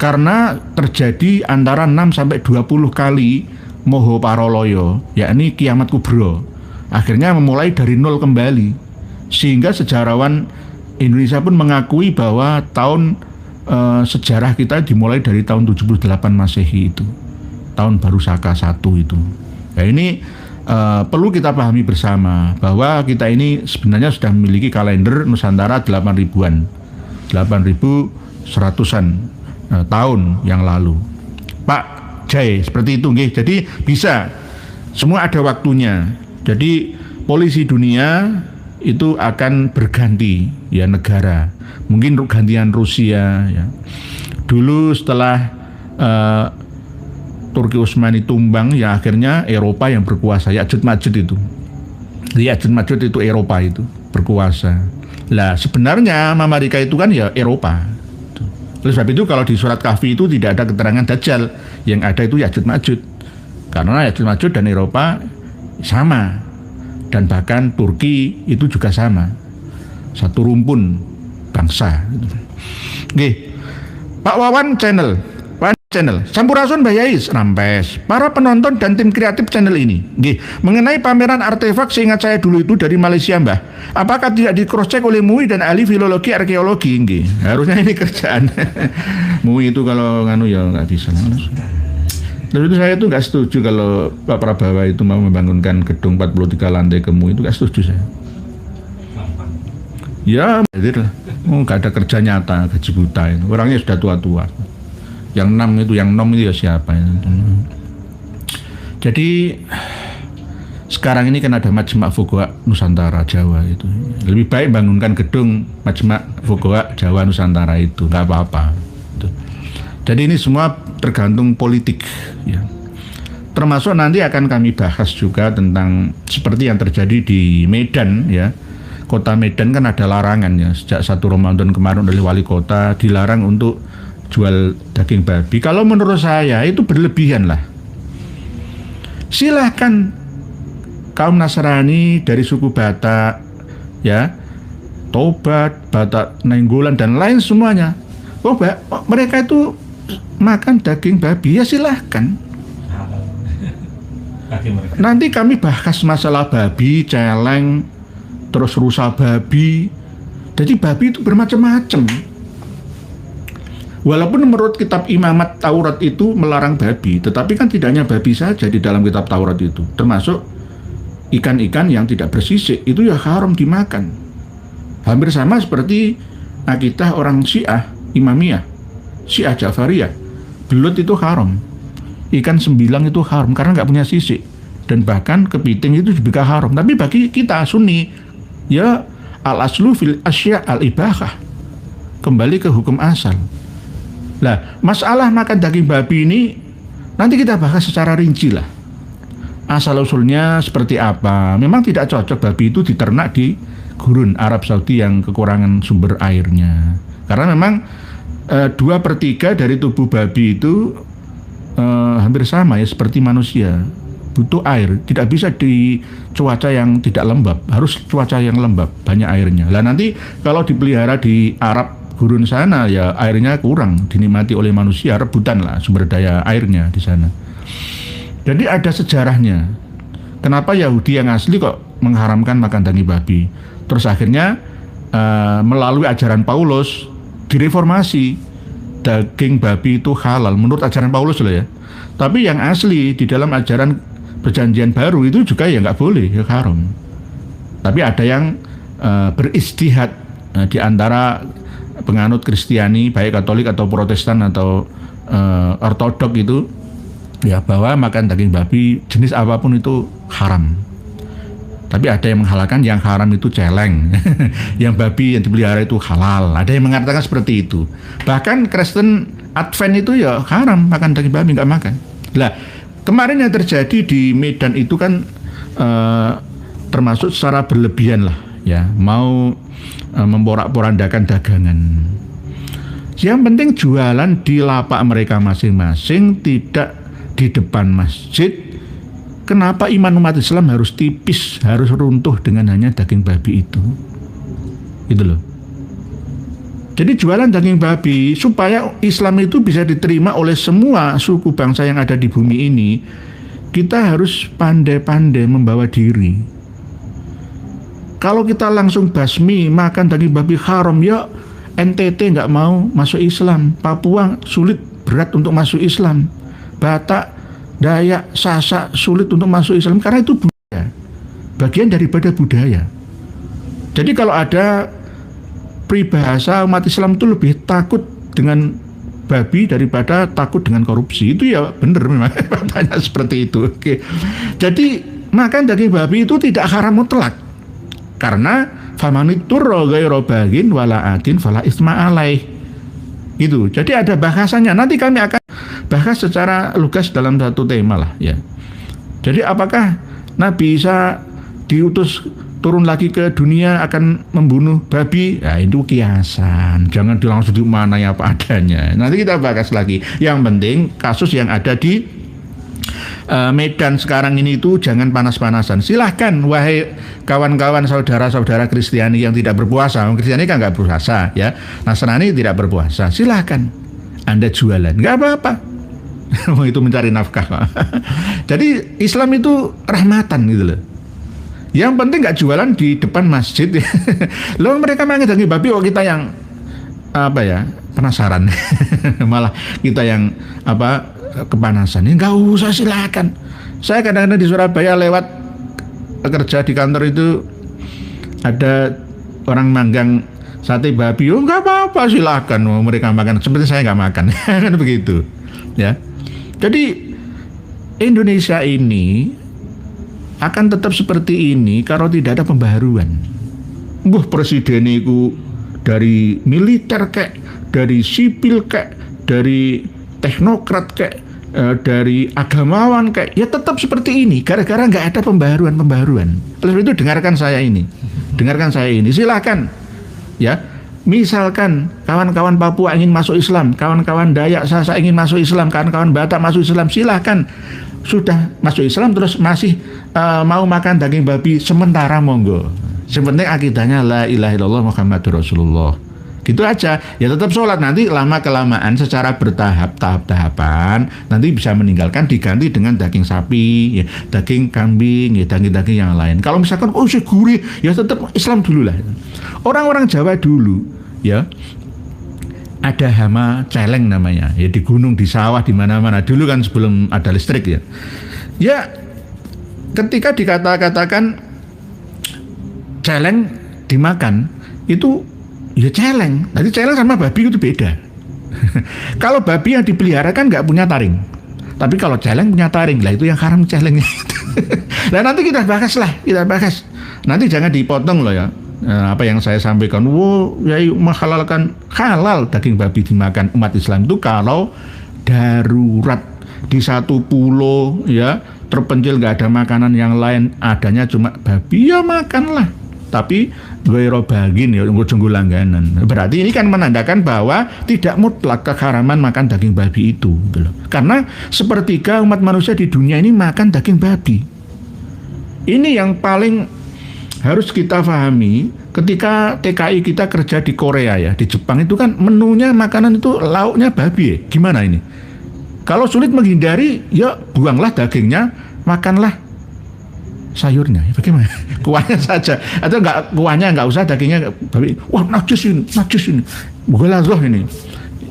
Karena terjadi antara 6 sampai 20 kali Moho Paroloyo, yakni kiamat kubro. Akhirnya memulai dari nol kembali. Sehingga sejarawan Indonesia pun mengakui bahwa tahun sejarah kita dimulai dari tahun 78 Masehi itu. Tahun Baru Saka 1 itu. Ya ini perlu kita pahami bersama bahwa kita ini sebenarnya sudah memiliki kalender Nusantara 8.000-an. 8.100-an tahun yang lalu. Pak Jai, seperti itu nggih. Jadi bisa. Semua ada waktunya. Jadi polisi dunia itu akan berganti ya negara. Mungkin gantian Rusia ya. Dulu setelah Turki Utsmani tumbang ya akhirnya Eropa yang berkuasa. Ya'juj Ma'juj itu. Ya'juj Ma'juj itu Eropa itu berkuasa. Lah sebenarnya Amerika itu kan ya Eropa. Oleh sebab itu kalau di surat Kahfi itu tidak ada keterangan Dajjal, yang ada itu Ya'juj Ma'juj. Karena Ya'juj Ma'juj dan Eropa sama. Dan bahkan Turki itu juga sama, satu rumpun bangsa. Oke, Pak Wawan Channel, channel Sampurasun Bayais Rampes, para penonton dan tim kreatif channel ini. Nggih, mengenai pameran artefak seingat saya dulu itu dari Malaysia, Mbah. Apakah tidak di cross check oleh MUI dan ahli filologi arkeologi? Nggih, harusnya ini kerjaan. MUI itu kalau nganu ya nggak bisa. Lalu itu saya itu nggak setuju kalau Pak Prabawa itu mau membangunkan gedung 43 lantai ke MUI, itu nggak setuju saya. Ya, nggak ada kerja nyata, gaji buta itu. Orangnya sudah tua-tua. Yang nom itu ya siapa itu. Jadi sekarang ini kan ada Majma' Fuqaha Nusantara Jawa itu. Lebih baik bangunkan gedung Majma' Fuqaha Jawa Nusantara itu, nggak apa-apa. Jadi ini semua tergantung politik ya. Termasuk nanti akan kami bahas juga tentang seperti yang terjadi di Medan ya. Kota Medan kan ada larangan ya, sejak 1 Ramadan kemarin oleh wali kota dilarang untuk jual daging babi. Kalau menurut saya itu berlebihan lah. Silahkan kaum Nasrani dari suku Batak ya, Tobat, Batak Nainggolan dan lain semuanya, mereka itu makan daging babi, ya silahkan. Nanti kami bahas masalah babi, celeng, terus rusa babi. Jadi babi itu bermacam-macam. Walaupun menurut kitab Imamat Taurat itu melarang babi, tetapi kan tidak hanya babi saja di dalam kitab Taurat itu, termasuk ikan-ikan yang tidak bersisik, itu ya haram dimakan. Hampir sama seperti akidah orang Syiah, Imamiyah, Syiah Jafariyah. Belut itu haram, ikan sembilang itu haram karena nggak punya sisik, dan bahkan kepiting itu juga haram. Tapi bagi kita Sunni, ya al-aslu fil asya al-ibahah, kembali ke hukum asal. Nah, masalah makan daging babi ini nanti kita bahas secara rinci lah. Asal-usulnya seperti apa. Memang tidak cocok babi itu diternak di gurun Arab Saudi yang kekurangan sumber airnya. Karena memang 2/3 dari tubuh babi itu hampir sama ya seperti manusia. Butuh air, tidak bisa di cuaca yang tidak lembab, harus cuaca yang lembab, banyak airnya. Lah nanti kalau dipelihara di Arab gurun sana ya airnya kurang dinikmati oleh manusia, rebutan lah sumber daya airnya di sana. Jadi ada sejarahnya. Kenapa Yahudi yang asli kok mengharamkan makan daging babi? Terus akhirnya melalui ajaran Paulus direformasi, daging babi itu halal menurut ajaran Paulus loh ya. Tapi yang asli di dalam ajaran Perjanjian Baru itu juga ya nggak boleh, ya haram. Tapi ada yang beristihad di antara penganut Kristiani, baik Katolik atau Protestan atau Ortodok itu, ya bahwa makan daging babi jenis apapun itu haram. Tapi ada yang menghalalkan, yang haram itu celeng. Yang babi yang dipelihara itu halal. Ada yang mengatakan seperti itu. Bahkan Kristen Advent itu ya haram makan daging babi, nggak makan. Lah kemarin yang terjadi di Medan itu kan termasuk secara berlebihan lah ya, mau memporak-porandakan dagangan. Yang penting jualan di lapak mereka masing-masing, tidak di depan masjid. Kenapa iman umat Islam harus tipis, harus runtuh dengan hanya daging babi itu? Itu loh. Jadi jualan daging babi supaya Islam itu bisa diterima oleh semua suku bangsa yang ada di bumi ini, kita harus pandai-pandai membawa diri. Kalau kita langsung basmi makan daging babi haram, ya NTT nggak mau masuk Islam, Papua sulit, berat untuk masuk Islam, Batak, Dayak, Sasak sulit untuk masuk Islam karena itu budaya, bagian daripada budaya. Jadi kalau ada peribahasa umat Islam itu lebih takut dengan babi daripada takut dengan korupsi, itu ya benar memang katanya seperti itu. Oke. Jadi makan daging babi itu tidak haram mutlak. Karena famaniturra ghairu bagin wala adin fala isma alaih. Itu. Jadi ada bahasanya. Nanti kami akan bahas secara lugas dalam satu tema lah ya. Jadi apakah Nabi Isa diutus turun lagi ke dunia akan membunuh babi? Ya itu kiasan. Jangan langsung dimaknai apa adanya. Nanti kita bahas lagi. Yang penting kasus yang ada di Medan sekarang ini itu jangan panas-panasan. Silahkan wahai kawan-kawan saudara-saudara Kristiani yang tidak berpuasa. Kristiani kan nggak berpuasa ya, Nasrani tidak berpuasa. Silahkan Anda jualan, nggak apa-apa. Itu mencari nafkah. Jadi Islam itu rahmatan gitu loh. Yang penting nggak jualan di depan masjid. Loh mereka mengidangi babi, kok kita yang penasaran. Malah kita yang kepanasan. Nggak usah, silakan. Saya kadang-kadang di Surabaya lewat kerja di kantor itu ada orang manggang sate babi, nggak apa-apa, silakan mereka makan. Seperti saya nggak makan, kan begitu, ya. Jadi Indonesia ini akan tetap seperti ini kalau tidak ada pembaharuan. Presiden itu dari militer kek, dari sipil kek, dari teknokrat kek, dari agamawan kek, ya tetap seperti ini. Gara-gara nggak ada pembaharuan. Oleh itu dengarkan saya ini, silakan. Ya, misalkan kawan-kawan Papua ingin masuk Islam, kawan-kawan Dayak Sasak ingin masuk Islam, kawan-kawan Batak masuk Islam, silahkan. Sudah masuk Islam terus masih mau makan daging babi, sementara monggo. Sepenting akidahnya la ilaha illallah Muhammadur Rasulullah. Gitu aja. Ya tetap sholat, nanti lama-kelamaan secara bertahap, tahap-tahapan nanti bisa meninggalkan, diganti dengan daging sapi, ya, daging kambing, ya, daging-daging yang lain. Kalau misalkan gurih, ya tetap Islam dulu lah. Orang-orang Jawa dulu, ya, ada hama celeng namanya, ya, di gunung, di sawah, di mana-mana. Dulu kan sebelum ada listrik, ya. Ya, ketika dikatakan celeng dimakan, itu ya celeng. Jadi celeng sama babi itu beda. Kalau babi yang dipelihara kan nggak punya taring, tapi kalau celeng punya taring, lah itu yang haram celengnya. Nah nanti kita bahas. Nanti jangan dipotong loh ya. Apa yang saya sampaikan, ya menghalalkan halal daging babi dimakan umat Islam itu kalau darurat di satu pulau, ya terpencil nggak ada makanan yang lain, adanya cuma babi, ya makanlah. Tapi ghairu bagin, ya ujung langganan. Berarti ini kan menandakan bahwa tidak mutlak keharaman makan daging babi itu, gitu loh. Karena sepertiga umat manusia di dunia ini makan daging babi. Ini yang paling harus kita pahami ketika TKI kita kerja di Korea, ya, di Jepang itu kan menunya makanan itu lauknya babi, ya. Gimana ini? Kalau sulit menghindari, ya buanglah dagingnya, makanlah sayurnya, ya bagaimana? Kuahnya saja, atau kuahnya nggak usah, dagingnya babi. Wah najis ini, bukalah ini.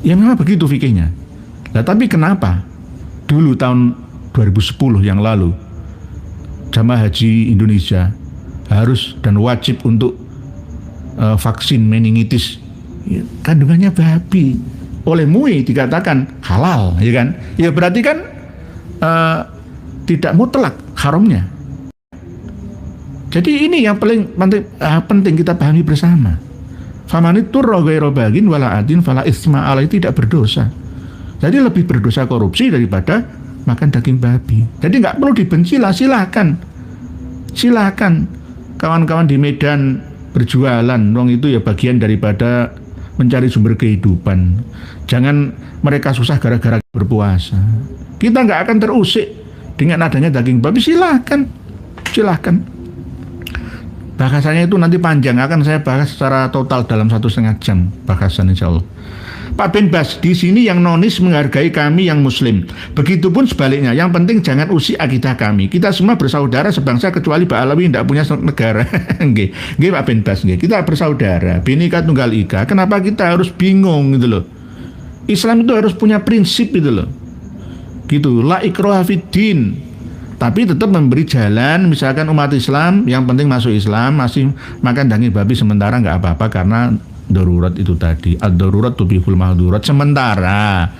Ya memang begitu fikihnya. Nah tapi kenapa dulu tahun 2010 yang lalu jamaah haji Indonesia harus dan wajib untuk vaksin meningitis, ya, kandungannya babi, oleh MUI dikatakan halal, ya kan? Ya berarti kan tidak mutlak haramnya. Jadi ini yang paling penting kita pahami bersama. Famaniturra ghairu bagin wala adin fala isma alaihi, tidak berdosa. Jadi lebih berdosa korupsi daripada makan daging babi. Jadi nggak perlu dibenci lah, silakan kawan-kawan di Medan berjualan, wong itu ya bagian daripada mencari sumber kehidupan. Jangan mereka susah gara-gara berpuasa. Kita nggak akan terusik dengan adanya daging babi, silakan. Bahasannya itu nanti panjang, akan saya bahas secara total dalam 1,5 jam bahasan insya Allah. Pak bin Bas, di sini yang nonis menghargai kami yang muslim. Begitupun sebaliknya, yang penting jangan usik akidah kami. Kita semua bersaudara sebangsa kecuali Pak Alawi tidak punya negara. Nggih Pak bin Bas, kita bersaudara, Bhinneka Tunggal Ika. Kenapa kita harus bingung gitu loh? Islam itu harus punya prinsip gitu loh. Gitu, la ikraha fiddin. Tapi tetap memberi jalan, misalkan umat Islam yang penting masuk Islam, masih makan daging babi sementara nggak apa-apa karena darurat itu tadi, ad-darurat tubihul mahdurat. Sementara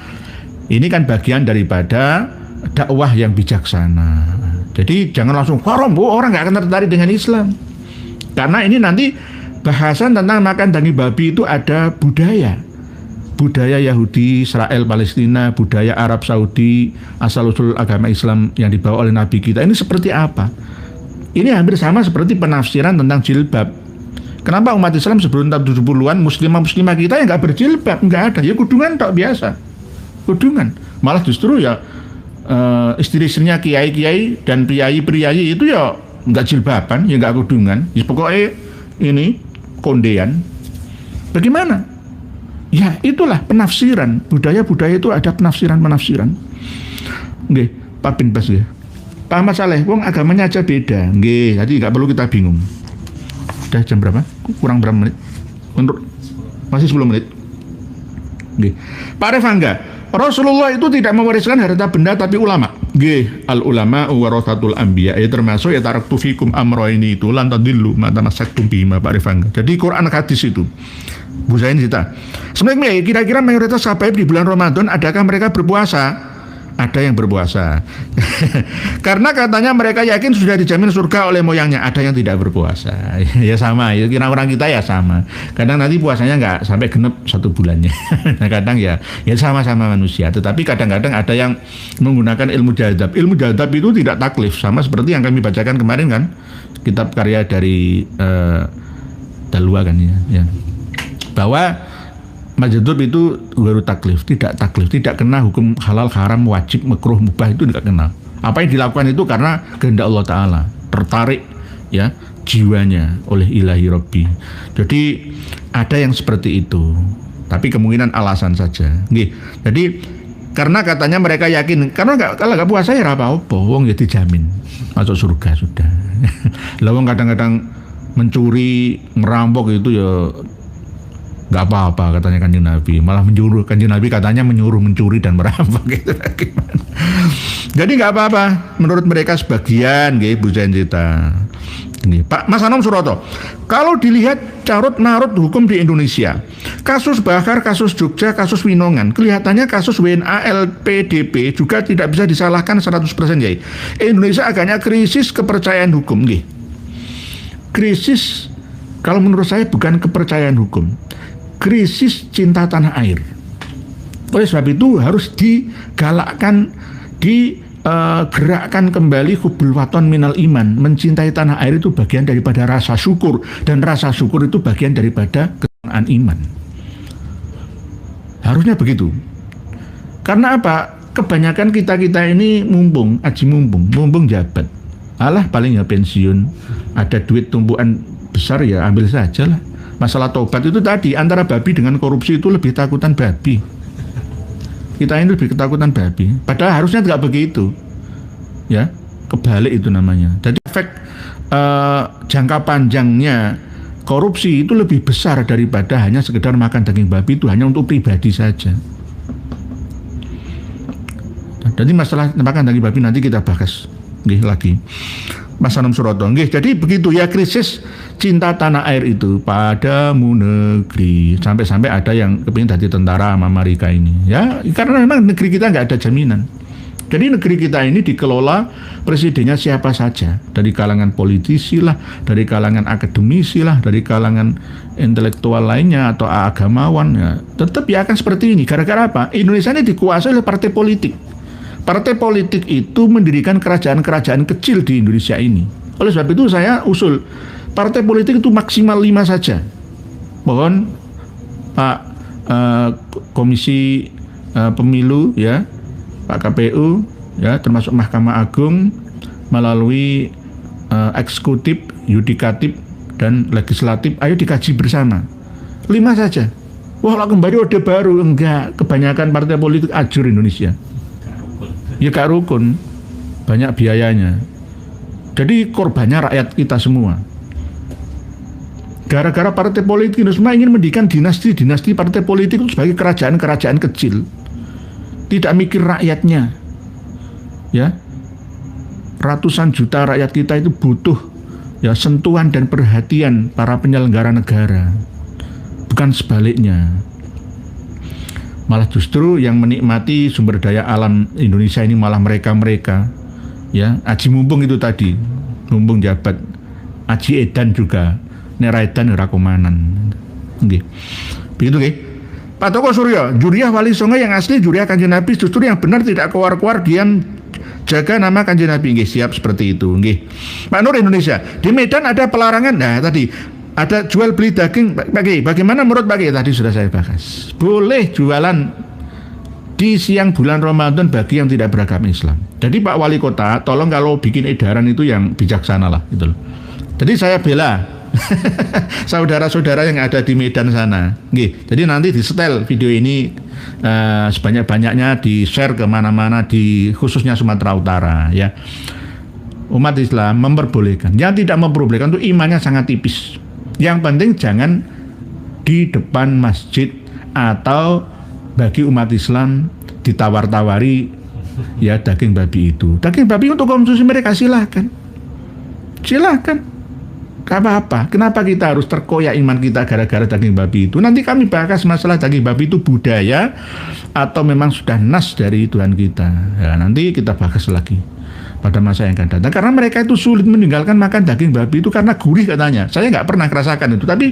ini kan bagian daripada dakwah yang bijaksana. Jadi jangan langsung haram, orang nggak akan tertarik dengan Islam. Karena ini nanti bahasan tentang makan daging babi itu ada budaya Yahudi, Israel, Palestina, budaya Arab Saudi, asal-usul agama Islam yang dibawa oleh Nabi kita. Ini seperti apa? Ini hampir sama seperti penafsiran tentang jilbab. Kenapa umat Islam sebelum tahun 70-an muslimah kita yang nggak berjilbab? Nggak ada, ya kudungan tok biasa. Kudungan. Malah justru ya istri-istrinya kiai-kiai dan priayi-priayi itu ya nggak jilbaban, ya nggak kudungan. Ya pokoknya ini kondean. Bagaimana? Ya itulah penafsiran, budaya-budaya itu ada penafsiran-penafsiran. Nggih, Pak Binbas nggih. Pak Ahmad Saleh, wong agamanya aja beda. Nggih, jadi nggak perlu kita bingung. Udah jam berapa? Kurang berapa menit? Menurut masih 10 menit. Nggih. Pak Refangga, Rasulullah itu tidak mewariskan harta benda tapi ulama. Nggih, al ulama warathatul anbiya. Ya termasuk ya taraktu fikum amroini itu lan tadillu ma tamassaktum bima, Pak Refangga. Jadi Quran hadis itu. Bu Zain Zita. Sebenarnya kira-kira mayoritas habaib di bulan Ramadan adakah mereka berpuasa? Ada yang berpuasa. Karena katanya mereka yakin sudah dijamin surga oleh moyangnya. Ada yang tidak berpuasa. Ya sama, ya kira orang kita ya sama. Kadang nanti puasanya nggak sampai genep 1 bulannya. Kadang ya sama-sama manusia. Tetapi kadang-kadang ada yang menggunakan ilmu jadab. Ilmu jadab itu tidak taklif, sama seperti yang kami bacakan kemarin kan, kitab karya dari Dalwa kan ya. Bahwa majdzub itu baru taklif, tidak kena hukum halal, haram, wajib, makruh, mubah, itu tidak kena. Apa yang dilakukan itu karena kehendak Allah Ta'ala, tertarik ya jiwanya oleh ilahi Rabbi. Jadi ada yang seperti itu, tapi kemungkinan alasan saja. Nggih. Jadi karena katanya mereka yakin, karena kalau nggak puasa ya apa-apa, wong ya dijamin masuk surga sudah. Lah wong kadang-kadang mencuri, merampok itu ya nggak apa-apa katanya Kanjeng Nabi, malah menyuruh Kanjeng Nabi katanya menyuruh mencuri dan merampok gitu. Jadi nggak apa-apa menurut mereka sebagian, gitu Bu Zainzita. Ini Pak Mas Anom Suroto, kalau dilihat carut marut hukum di Indonesia, kasus Bahar, kasus Jogja, kasus Winongan, kelihatannya kasus WNA LPDP juga tidak bisa disalahkan 100% ya. Indonesia agaknya krisis kepercayaan hukum, gitu. Krisis kalau menurut saya bukan kepercayaan hukum, krisis cinta tanah air. Oleh sebab itu harus digalakkan, digerakkan kembali hubul waton minal iman. Mencintai tanah air itu bagian daripada rasa syukur, dan rasa syukur itu bagian daripada kesempurnaan iman. Harusnya begitu. Karena apa? Kebanyakan kita ini mumpung jabat. Alah paling ya pensiun, ada duit tumpuan besar ya ambil saja lah. Masalah tobat itu tadi, antara babi dengan korupsi itu lebih takutan babi. Kita ini lebih ketakutan babi. Padahal harusnya tidak begitu. Ya, kebalik itu namanya. Jadi efek jangka panjangnya korupsi itu lebih besar daripada hanya sekedar makan daging babi, itu hanya untuk pribadi saja. Jadi masalah makan daging babi nanti kita bahas lagi. Mas Anom Suroto. Jadi begitu ya, krisis cinta tanah air itu padamu negeri. Sampai-sampai ada yang kepingin jadi tentara sama mereka ini. Ya, karena memang negeri kita nggak ada jaminan. Jadi negeri kita ini dikelola presidennya siapa saja. Dari kalangan politisi lah, dari kalangan akademisi lah, dari kalangan intelektual lainnya atau agamawan. Ya. Tetap ya akan seperti ini. Gara-gara apa? Indonesia ini dikuasai oleh partai politik. Partai politik itu mendirikan kerajaan-kerajaan kecil di Indonesia ini. Oleh sebab itu saya usul partai politik itu maksimal 5 saja. Mohon Pak Komisi Pemilu ya, Pak KPU ya, termasuk Mahkamah Agung melalui eksekutif, yudikatif dan legislatif, ayo dikaji bersama. 5 saja. Wah, kembali orde baru, enggak. Kebanyakan partai politik ajur Indonesia. Ya gak rukun, banyak biayanya. Jadi korbannya rakyat kita semua. Gara-gara partai politik itu semua ingin mendirikan dinasti-dinasti partai politik itu sebagai kerajaan-kerajaan kecil. Tidak mikir rakyatnya. Ya. Ratusan juta rakyat kita itu butuh ya sentuhan dan perhatian para penyelenggara negara. Bukan sebaliknya. Malah justru yang menikmati sumber daya alam Indonesia ini malah mereka-mereka ya, aji mumpung itu tadi, mumpung jabat, aji edan juga, nera edan ora komanan. Nggih. Begitu nggih. Pak Toko Suryo, Juriah Wali Songo yang asli Juriah Kanjeng Nabi, justru yang benar tidak keluar-keluar, diam jaga nama Kanjeng Nabi. Nggih, siap seperti itu. Nggih. Pak Nur Indonesia, di Medan ada pelarangan. Nah, tadi ada jual beli daging. Bagaimana menurut Pak Kiai? Tadi sudah saya bahas. Boleh jualan di siang bulan Ramadan bagi yang tidak beragama Islam. Jadi Pak Wali Kota, tolong kalau bikin edaran itu yang bijaksana lah gitu loh. Jadi saya bela saudara-saudara yang ada di Medan sana. Nggih. Jadi nanti disetel video ini sebanyak-banyaknya di-share kemana-mana khususnya Sumatera Utara ya. Umat Islam memperbolehkan. Yang tidak memperbolehkan itu imannya sangat tipis. Yang penting jangan di depan masjid atau bagi umat Islam ditawar-tawari ya daging babi itu. Daging babi untuk konsumsi mereka silahkan. Gak apa-apa. Kenapa kita harus terkoyak iman kita gara-gara daging babi itu? Nanti kami bahas masalah daging babi itu budaya atau memang sudah nas dari Tuhan kita. Ya, nanti kita bahas lagi pada masa yang akan datang. Karena mereka itu sulit meninggalkan makan daging babi itu karena gurih katanya. Saya nggak pernah merasakan itu. Tapi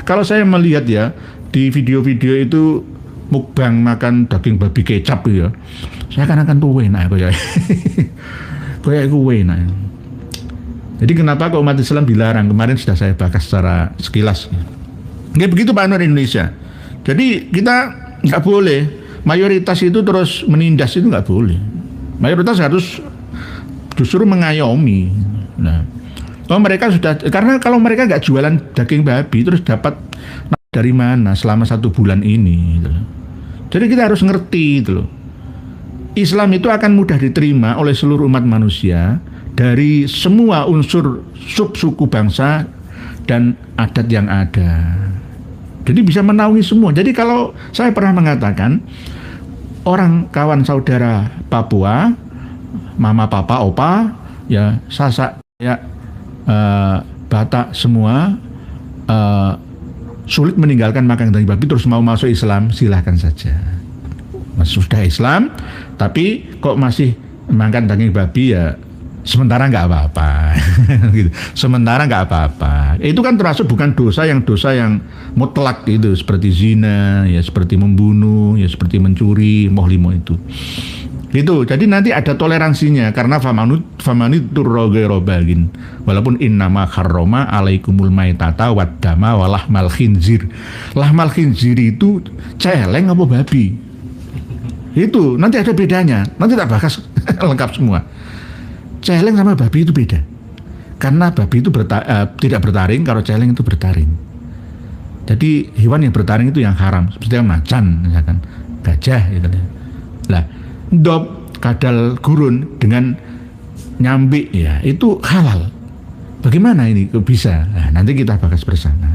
kalau saya melihat ya di video-video itu mukbang makan daging babi kecap ya, saya akan tuh enak kayak gue enak. Jadi kenapa kok umat Islam dilarang? Kemarin sudah saya bahas secara sekilas. Nggak begitu Pak Nur Indonesia. Jadi kita nggak boleh mayoritas itu terus menindas, itu nggak boleh. Mayoritas harus justru mengayomi. Nah, kalau mereka sudah, karena kalau mereka nggak jualan daging babi terus dapat dari mana selama 1 bulan ini gitu. Jadi kita harus ngerti gitu loh. Islam itu akan mudah diterima oleh seluruh umat manusia dari semua unsur sub-suku bangsa dan adat yang ada. Jadi bisa menaungi semua. Jadi kalau saya pernah mengatakan orang kawan saudara Papua, mama, papa, opa, ya Sasak, ya Batak semua sulit meninggalkan makan daging babi terus mau masuk Islam, silahkan saja. Sudah Islam, tapi kok masih makan daging babi ya sementara nggak apa-apa. Gitu. Sementara nggak apa-apa. Itu kan termasuk bukan dosa yang mutlak itu, seperti zina, ya seperti membunuh, ya seperti mencuri, mohlimo itu. Gitu. Jadi nanti ada toleransinya karena famanit turrogerobagin. Walaupun innama harroma alaikumul maitata waddama walahmal khinzir. Lahmal khinzir itu celeng apa babi? Itu nanti ada bedanya. Nanti tak bahas lengkap semua. Celeng sama babi itu beda. Karena babi itu tidak bertaring, kalau celeng itu bertaring. Jadi hewan yang bertaring itu yang haram, seperti macan, misalkan gajah gitu. Lah, dop, kadal gurun dengan nyambi ya itu halal. Bagaimana ini kok bisa? Nah, nanti kita bahas bersama.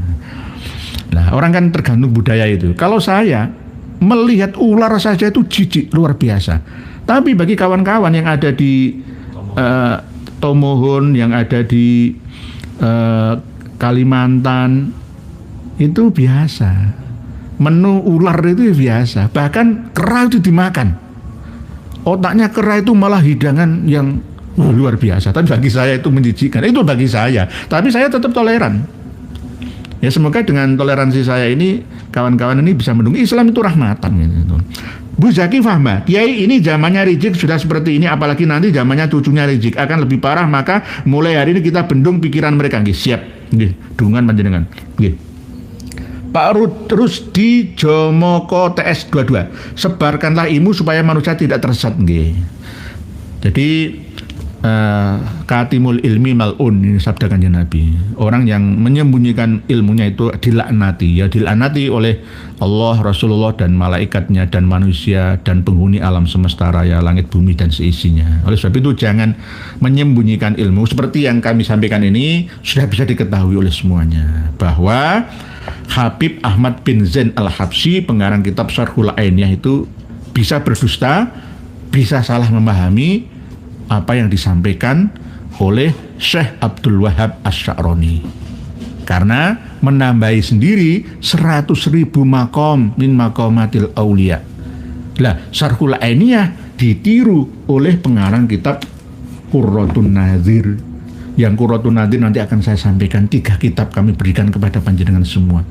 Nah, orang kan tergantung budaya itu. Kalau saya melihat ular saja itu jijik luar biasa. Tapi bagi kawan-kawan yang ada di Tomohon, yang ada di Kalimantan itu biasa. Menu ular itu biasa. Bahkan kera itu dimakan. Otaknya kera itu malah hidangan yang luar biasa. Tapi bagi saya itu menjijikkan. Itu bagi saya. Tapi saya tetap toleran. Ya semoga dengan toleransi saya ini kawan-kawan ini bisa mendukung. Islam itu rahmatan gitu. Bu Zaki Fahma, Kiai ini zamannya Rizik sudah seperti ini, apalagi nanti zamannya cucunya Rizik akan lebih parah, maka mulai hari ini kita bendung pikiran mereka. Nggih, siap. Nggih, dukungan panjenengan. Nggih. Pak Rusdi Jomoko TS22, sebarkanlah ilmu supaya manusia tidak tersesat. Nggih. Jadi katimul ilmi mal'un, ini sabda kanjeng Nabi. Orang yang menyembunyikan ilmunya itu dilaknati, ya dilaknati oleh Allah, Rasulullah dan malaikatnya dan manusia dan penghuni alam semesta raya, langit bumi dan seisinya. Oleh sebab itu jangan menyembunyikan ilmu. Seperti yang kami sampaikan ini sudah bisa diketahui oleh semuanya bahwa Habib Ahmad bin Zain Al-Habsyi, pengarang kitab Syarhul Ainiyah itu bisa berdusta, bisa salah memahami apa yang disampaikan oleh Syekh Abdul Wahab Asy-Sya'rani, karena menambahi sendiri 100.000 makom min makomatil aulia. Lah, Syarhul Ainiyah ditiru oleh pengarang kitab Qurratun Nadhir. Yang Qurratun Nadhir nanti akan saya sampaikan, 3 kitab kami berikan kepada panjenengan semua.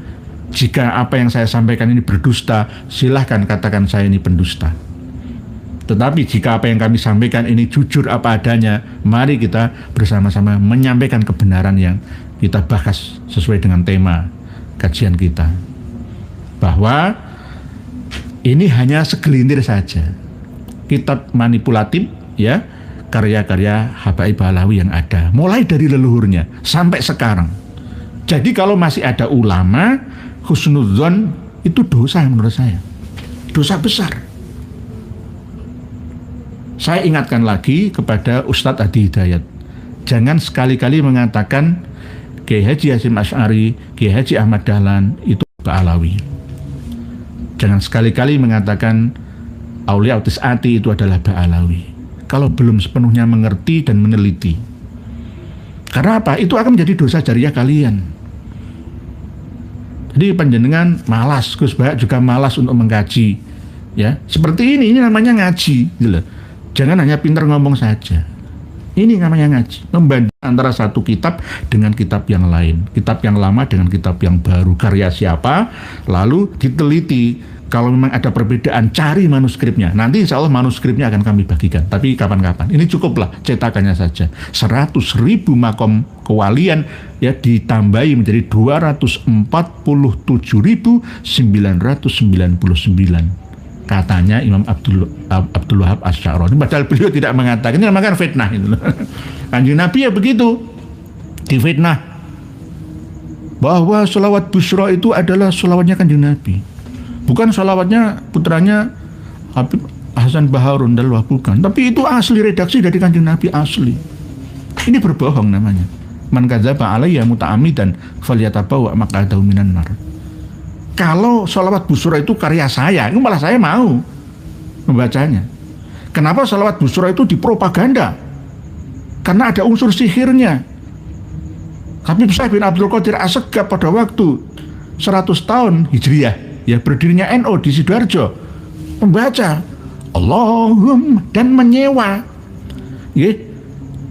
Jika apa yang saya sampaikan ini berdusta, silahkan katakan saya ini pendusta. Tetapi jika apa yang kami sampaikan ini jujur apa adanya, mari kita bersama-sama menyampaikan kebenaran yang kita bahas sesuai dengan tema kajian kita. Bahwa ini hanya segelintir saja. Kitab manipulatif, ya, karya-karya Habaib Alawi yang ada. Mulai dari leluhurnya sampai sekarang. Jadi kalau masih ada ulama, husnudzon itu dosa menurut saya. Dosa besar. Saya ingatkan lagi kepada Ustadz Adi Hidayat. Jangan sekali-kali mengatakan Kiai Haji Hasyim Asy'ari, Kiai Haji Ahmad Dahlan itu Ba'alawi. Jangan sekali-kali mengatakan Aulia Utis Ati itu adalah Ba'alawi. Kalau belum sepenuhnya mengerti dan meneliti. Karena apa? Itu akan menjadi dosa jariah kalian. Jadi panjenengan malas, Gus Bayak juga malas untuk mengkaji. Ya, seperti ini namanya ngaji, gitu loh. Jangan hanya pintar ngomong saja. Ini namanya ngaji. Membanding antara satu kitab dengan kitab yang lain. Kitab yang lama dengan kitab yang baru. Karya siapa? Lalu diteliti. Kalau memang ada perbedaan, cari manuskripnya. Nanti insya Allah manuskripnya akan kami bagikan. Tapi kapan-kapan. Ini cukuplah cetakannya saja. 100.000 makom kewalian ya ditambahi menjadi 247.999. Katanya Imam Abdul Wahab Asy'arani. Padahal beliau tidak mengatakan. Ini namanya fitnah. Kanjeng Nabi ya begitu. Difitnah. Bahwa sholawat Busyra itu adalah sholawatnya Kanjeng Nabi. Bukan sholawatnya putranya Habib Hasan Baharun Dalwah, bukan. Tapi itu asli redaksi dari Kanjeng Nabi asli. Ini berbohong namanya. Man kadzaba alayya muta'ammidan falyatabawa maq'adahu minan nar. Kalau sholawat Busyra itu karya saya, itu malah saya mau membacanya. Kenapa sholawat Busyra itu dipropaganda? Karena ada unsur sihirnya. Habib Syekh bin Abdul Qadir As-Segaf pada waktu 100 tahun Hijriah ya berdirinya NU di Sidoarjo membaca Allahumma dan menyewa ya,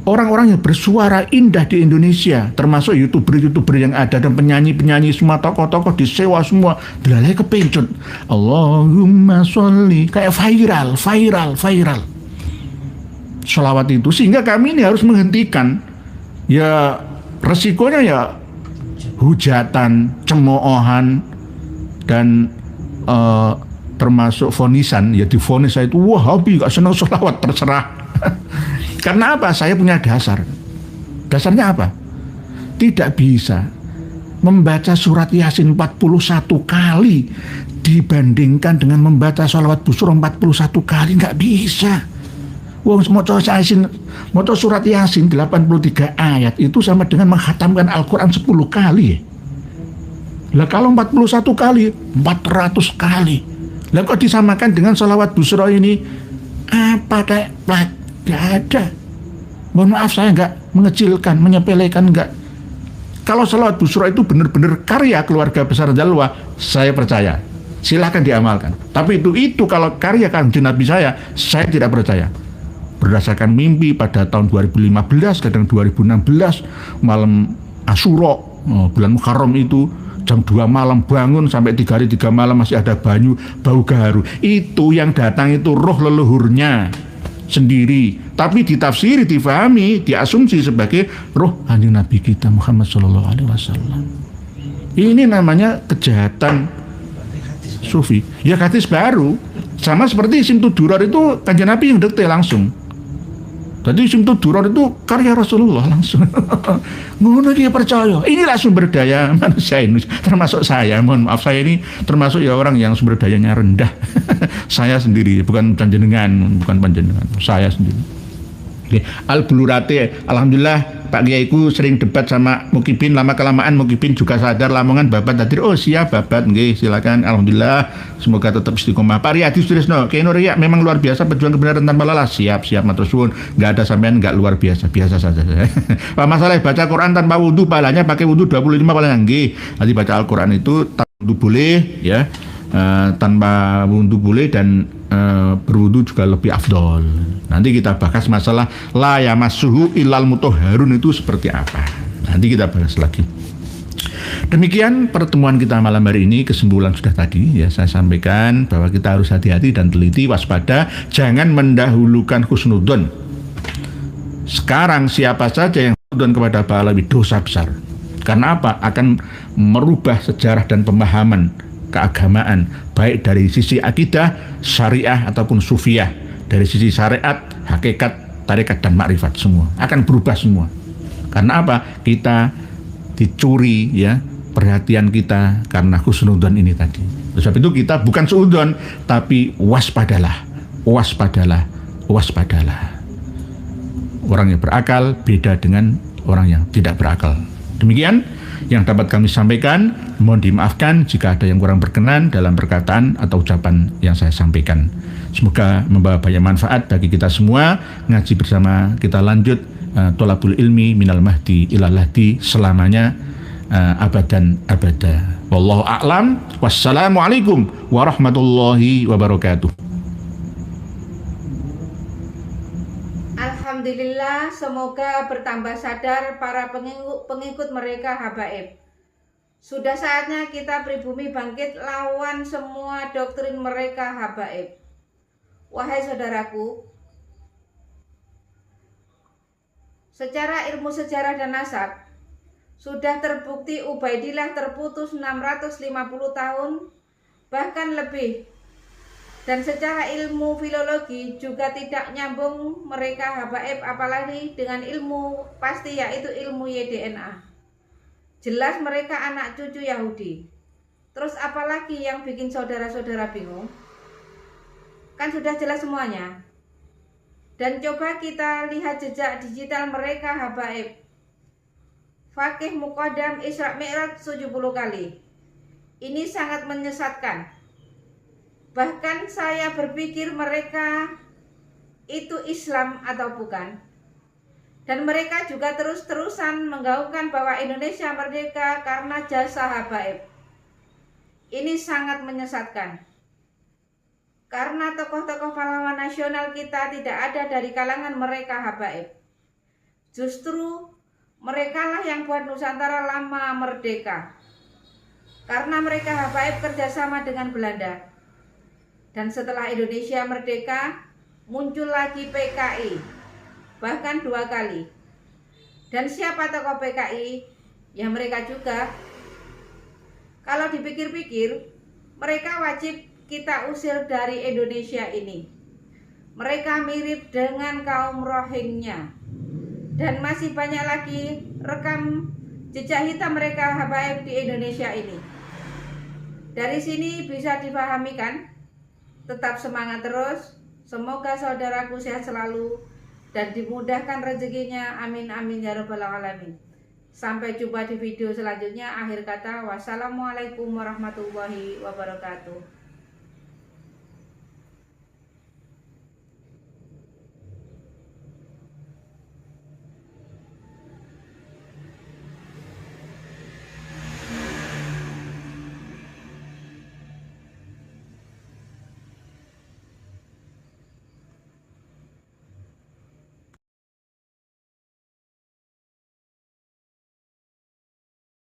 orang-orang yang bersuara indah di Indonesia termasuk youtuber yang ada dan penyanyi semua tokoh-tokoh disewa semua dilalai kepencut Allahumma sholli kayak viral sholawat itu sehingga kami ini harus menghentikan ya resikonya ya hujatan, cemoohan dan termasuk vonisan ya divonis saya itu Wahabi gak senang sholawat terserah. Karena apa? Saya punya dasarnya apa? Tidak bisa membaca surat Yasin 41 kali dibandingkan dengan membaca sholawat Busyra 41 kali, nggak bisa. Wong maca surat Yasin 83 ayat itu sama dengan menghatamkan Al-Quran 10 kali ya. Lah kalau 41 kali, 400 kali. Lah kok disamakan dengan sholawat Busyra ini? Apa kayak plat? Gak ada. Mohon maaf saya nggak mengecilkan, menyepelekan nggak. Kalau sholawat Busyra itu benar-benar karya keluarga besar Dalwah, saya percaya. Silakan diamalkan. Tapi itu kalau karya Kanjeng Nabi saya tidak percaya. Berdasarkan mimpi pada tahun 2015, kadang 2016, malam Asyura, bulan Muharram itu, jam 2 malam bangun sampai 3 hari 3 malam masih ada bau gaharu. Itu yang datang itu roh leluhurnya sendiri. Tapi ditafsiri, difahami, diasumsi sebagai roh Kanjeng Nabi kita Muhammad SAW. Ini namanya kejahatan sufi. Ya hadis baru. Sama seperti Simtud Durar itu Kanjeng Nabi yang detail langsung. Jadi Simtud Durar itu karya Rasulullah langsung. Ngono dia percaya. Inilah sumber daya manusia ini. Termasuk saya, mohon maaf saya ini termasuk ya orang yang sumber dayanya rendah. Saya sendiri, bukan panjenengan, saya sendiri. Oke. Al-Bulurate, alhamdulillah Pak Kiaiku sering debat sama Mukibin, lama-kelamaan Mukibin juga sadar Lamongan babat hadir. Oh siap babat, nggih silakan. Alhamdulillah, semoga tetap istiqomah. Pak Riyadi Sutrisno, Kiai Nur Riya memang luar biasa berjuang kebenaran tanpa lelah. Siap matur suwun. Nggak ada sampean nggak luar biasa saja. Pak Masalah baca Quran tanpa wudu, pahalanya pakai wudu 25 pahalanya nggih. Nanti baca Al-Quran itu tanpa wudu boleh ya. Tanpa wudu boleh dan berwudu juga lebih afdol. Nanti kita bahas masalah la yamassuhu illal mutahharun itu seperti apa. Nanti kita bahas lagi. Demikian pertemuan kita malam hari ini. Kesimpulan sudah tadi ya saya sampaikan bahwa kita harus hati-hati dan teliti, waspada, jangan mendahulukan husnudzon. Sekarang siapa saja yang husnudzon kepada Ba'alawi dosa besar. Karena apa? Akan merubah sejarah dan pemahaman keagamaan, baik dari sisi akidah, syariah ataupun sufiyah, dari sisi syariat, hakikat, tarekat dan makrifat, semua akan berubah semua. Karena apa? Kita dicuri ya perhatian kita karena husnudzon ini tadi. Sebab itu kita bukan suudzon, tapi waspadalah, waspadalah, waspadalah. Orang yang berakal beda dengan orang yang tidak berakal. Demikian yang dapat kami sampaikan. Mohon dimaafkan jika ada yang kurang berkenan dalam perkataan atau ucapan yang saya sampaikan. Semoga membawa banyak manfaat bagi kita semua. Ngaji bersama kita lanjut tolabul ilmi minal mahdi ilal lahdi selamanya abadan abada. Wallahu a'lam. Wassalamualaikum warahmatullahi wabarakatuh. Alhamdulillah, semoga bertambah sadar para pengikut mereka habaib. Sudah saatnya kita pribumi bangkit lawan semua doktrin mereka habaib. Wahai saudaraku, secara ilmu sejarah dan nasab, sudah terbukti Ubaidillah terputus 650 tahun, bahkan lebih. Dan secara ilmu filologi juga tidak nyambung mereka habaib, apalagi dengan ilmu pasti yaitu ilmu YDNA. Jelas mereka anak cucu Yahudi. Terus apalagi yang bikin saudara-saudara bingung? Kan sudah jelas semuanya. Dan coba kita lihat jejak digital mereka habaib. Fakih Muqaddam Isra Mi'raj 70 kali. Ini sangat menyesatkan. Bahkan saya berpikir mereka itu Islam atau bukan. Dan mereka juga terus-terusan menggaungkan bahwa Indonesia merdeka karena jasa habaib. Ini sangat menyesatkan. Karena tokoh-tokoh pahlawan nasional kita tidak ada dari kalangan mereka habaib. Justru merekalah yang buat Nusantara lama merdeka. Karena mereka habaib kerjasama dengan Belanda. Dan setelah Indonesia merdeka, muncul lagi PKI. Bahkan 2 kali. Dan siapa tokoh PKI? Ya mereka juga. Kalau dipikir-pikir, mereka wajib kita usir dari Indonesia ini. Mereka mirip dengan kaum Rohingya. Dan masih banyak lagi rekam jejak hitam mereka habaib di Indonesia ini. Dari sini bisa dipahami kan? Tetap semangat terus. Semoga saudaraku sehat selalu dan dimudahkan rezekinya, amin amin ya rabbal alamin. Sampai jumpa di video selanjutnya. Akhir kata, wassalamualaikum warahmatullahi wabarakatuh.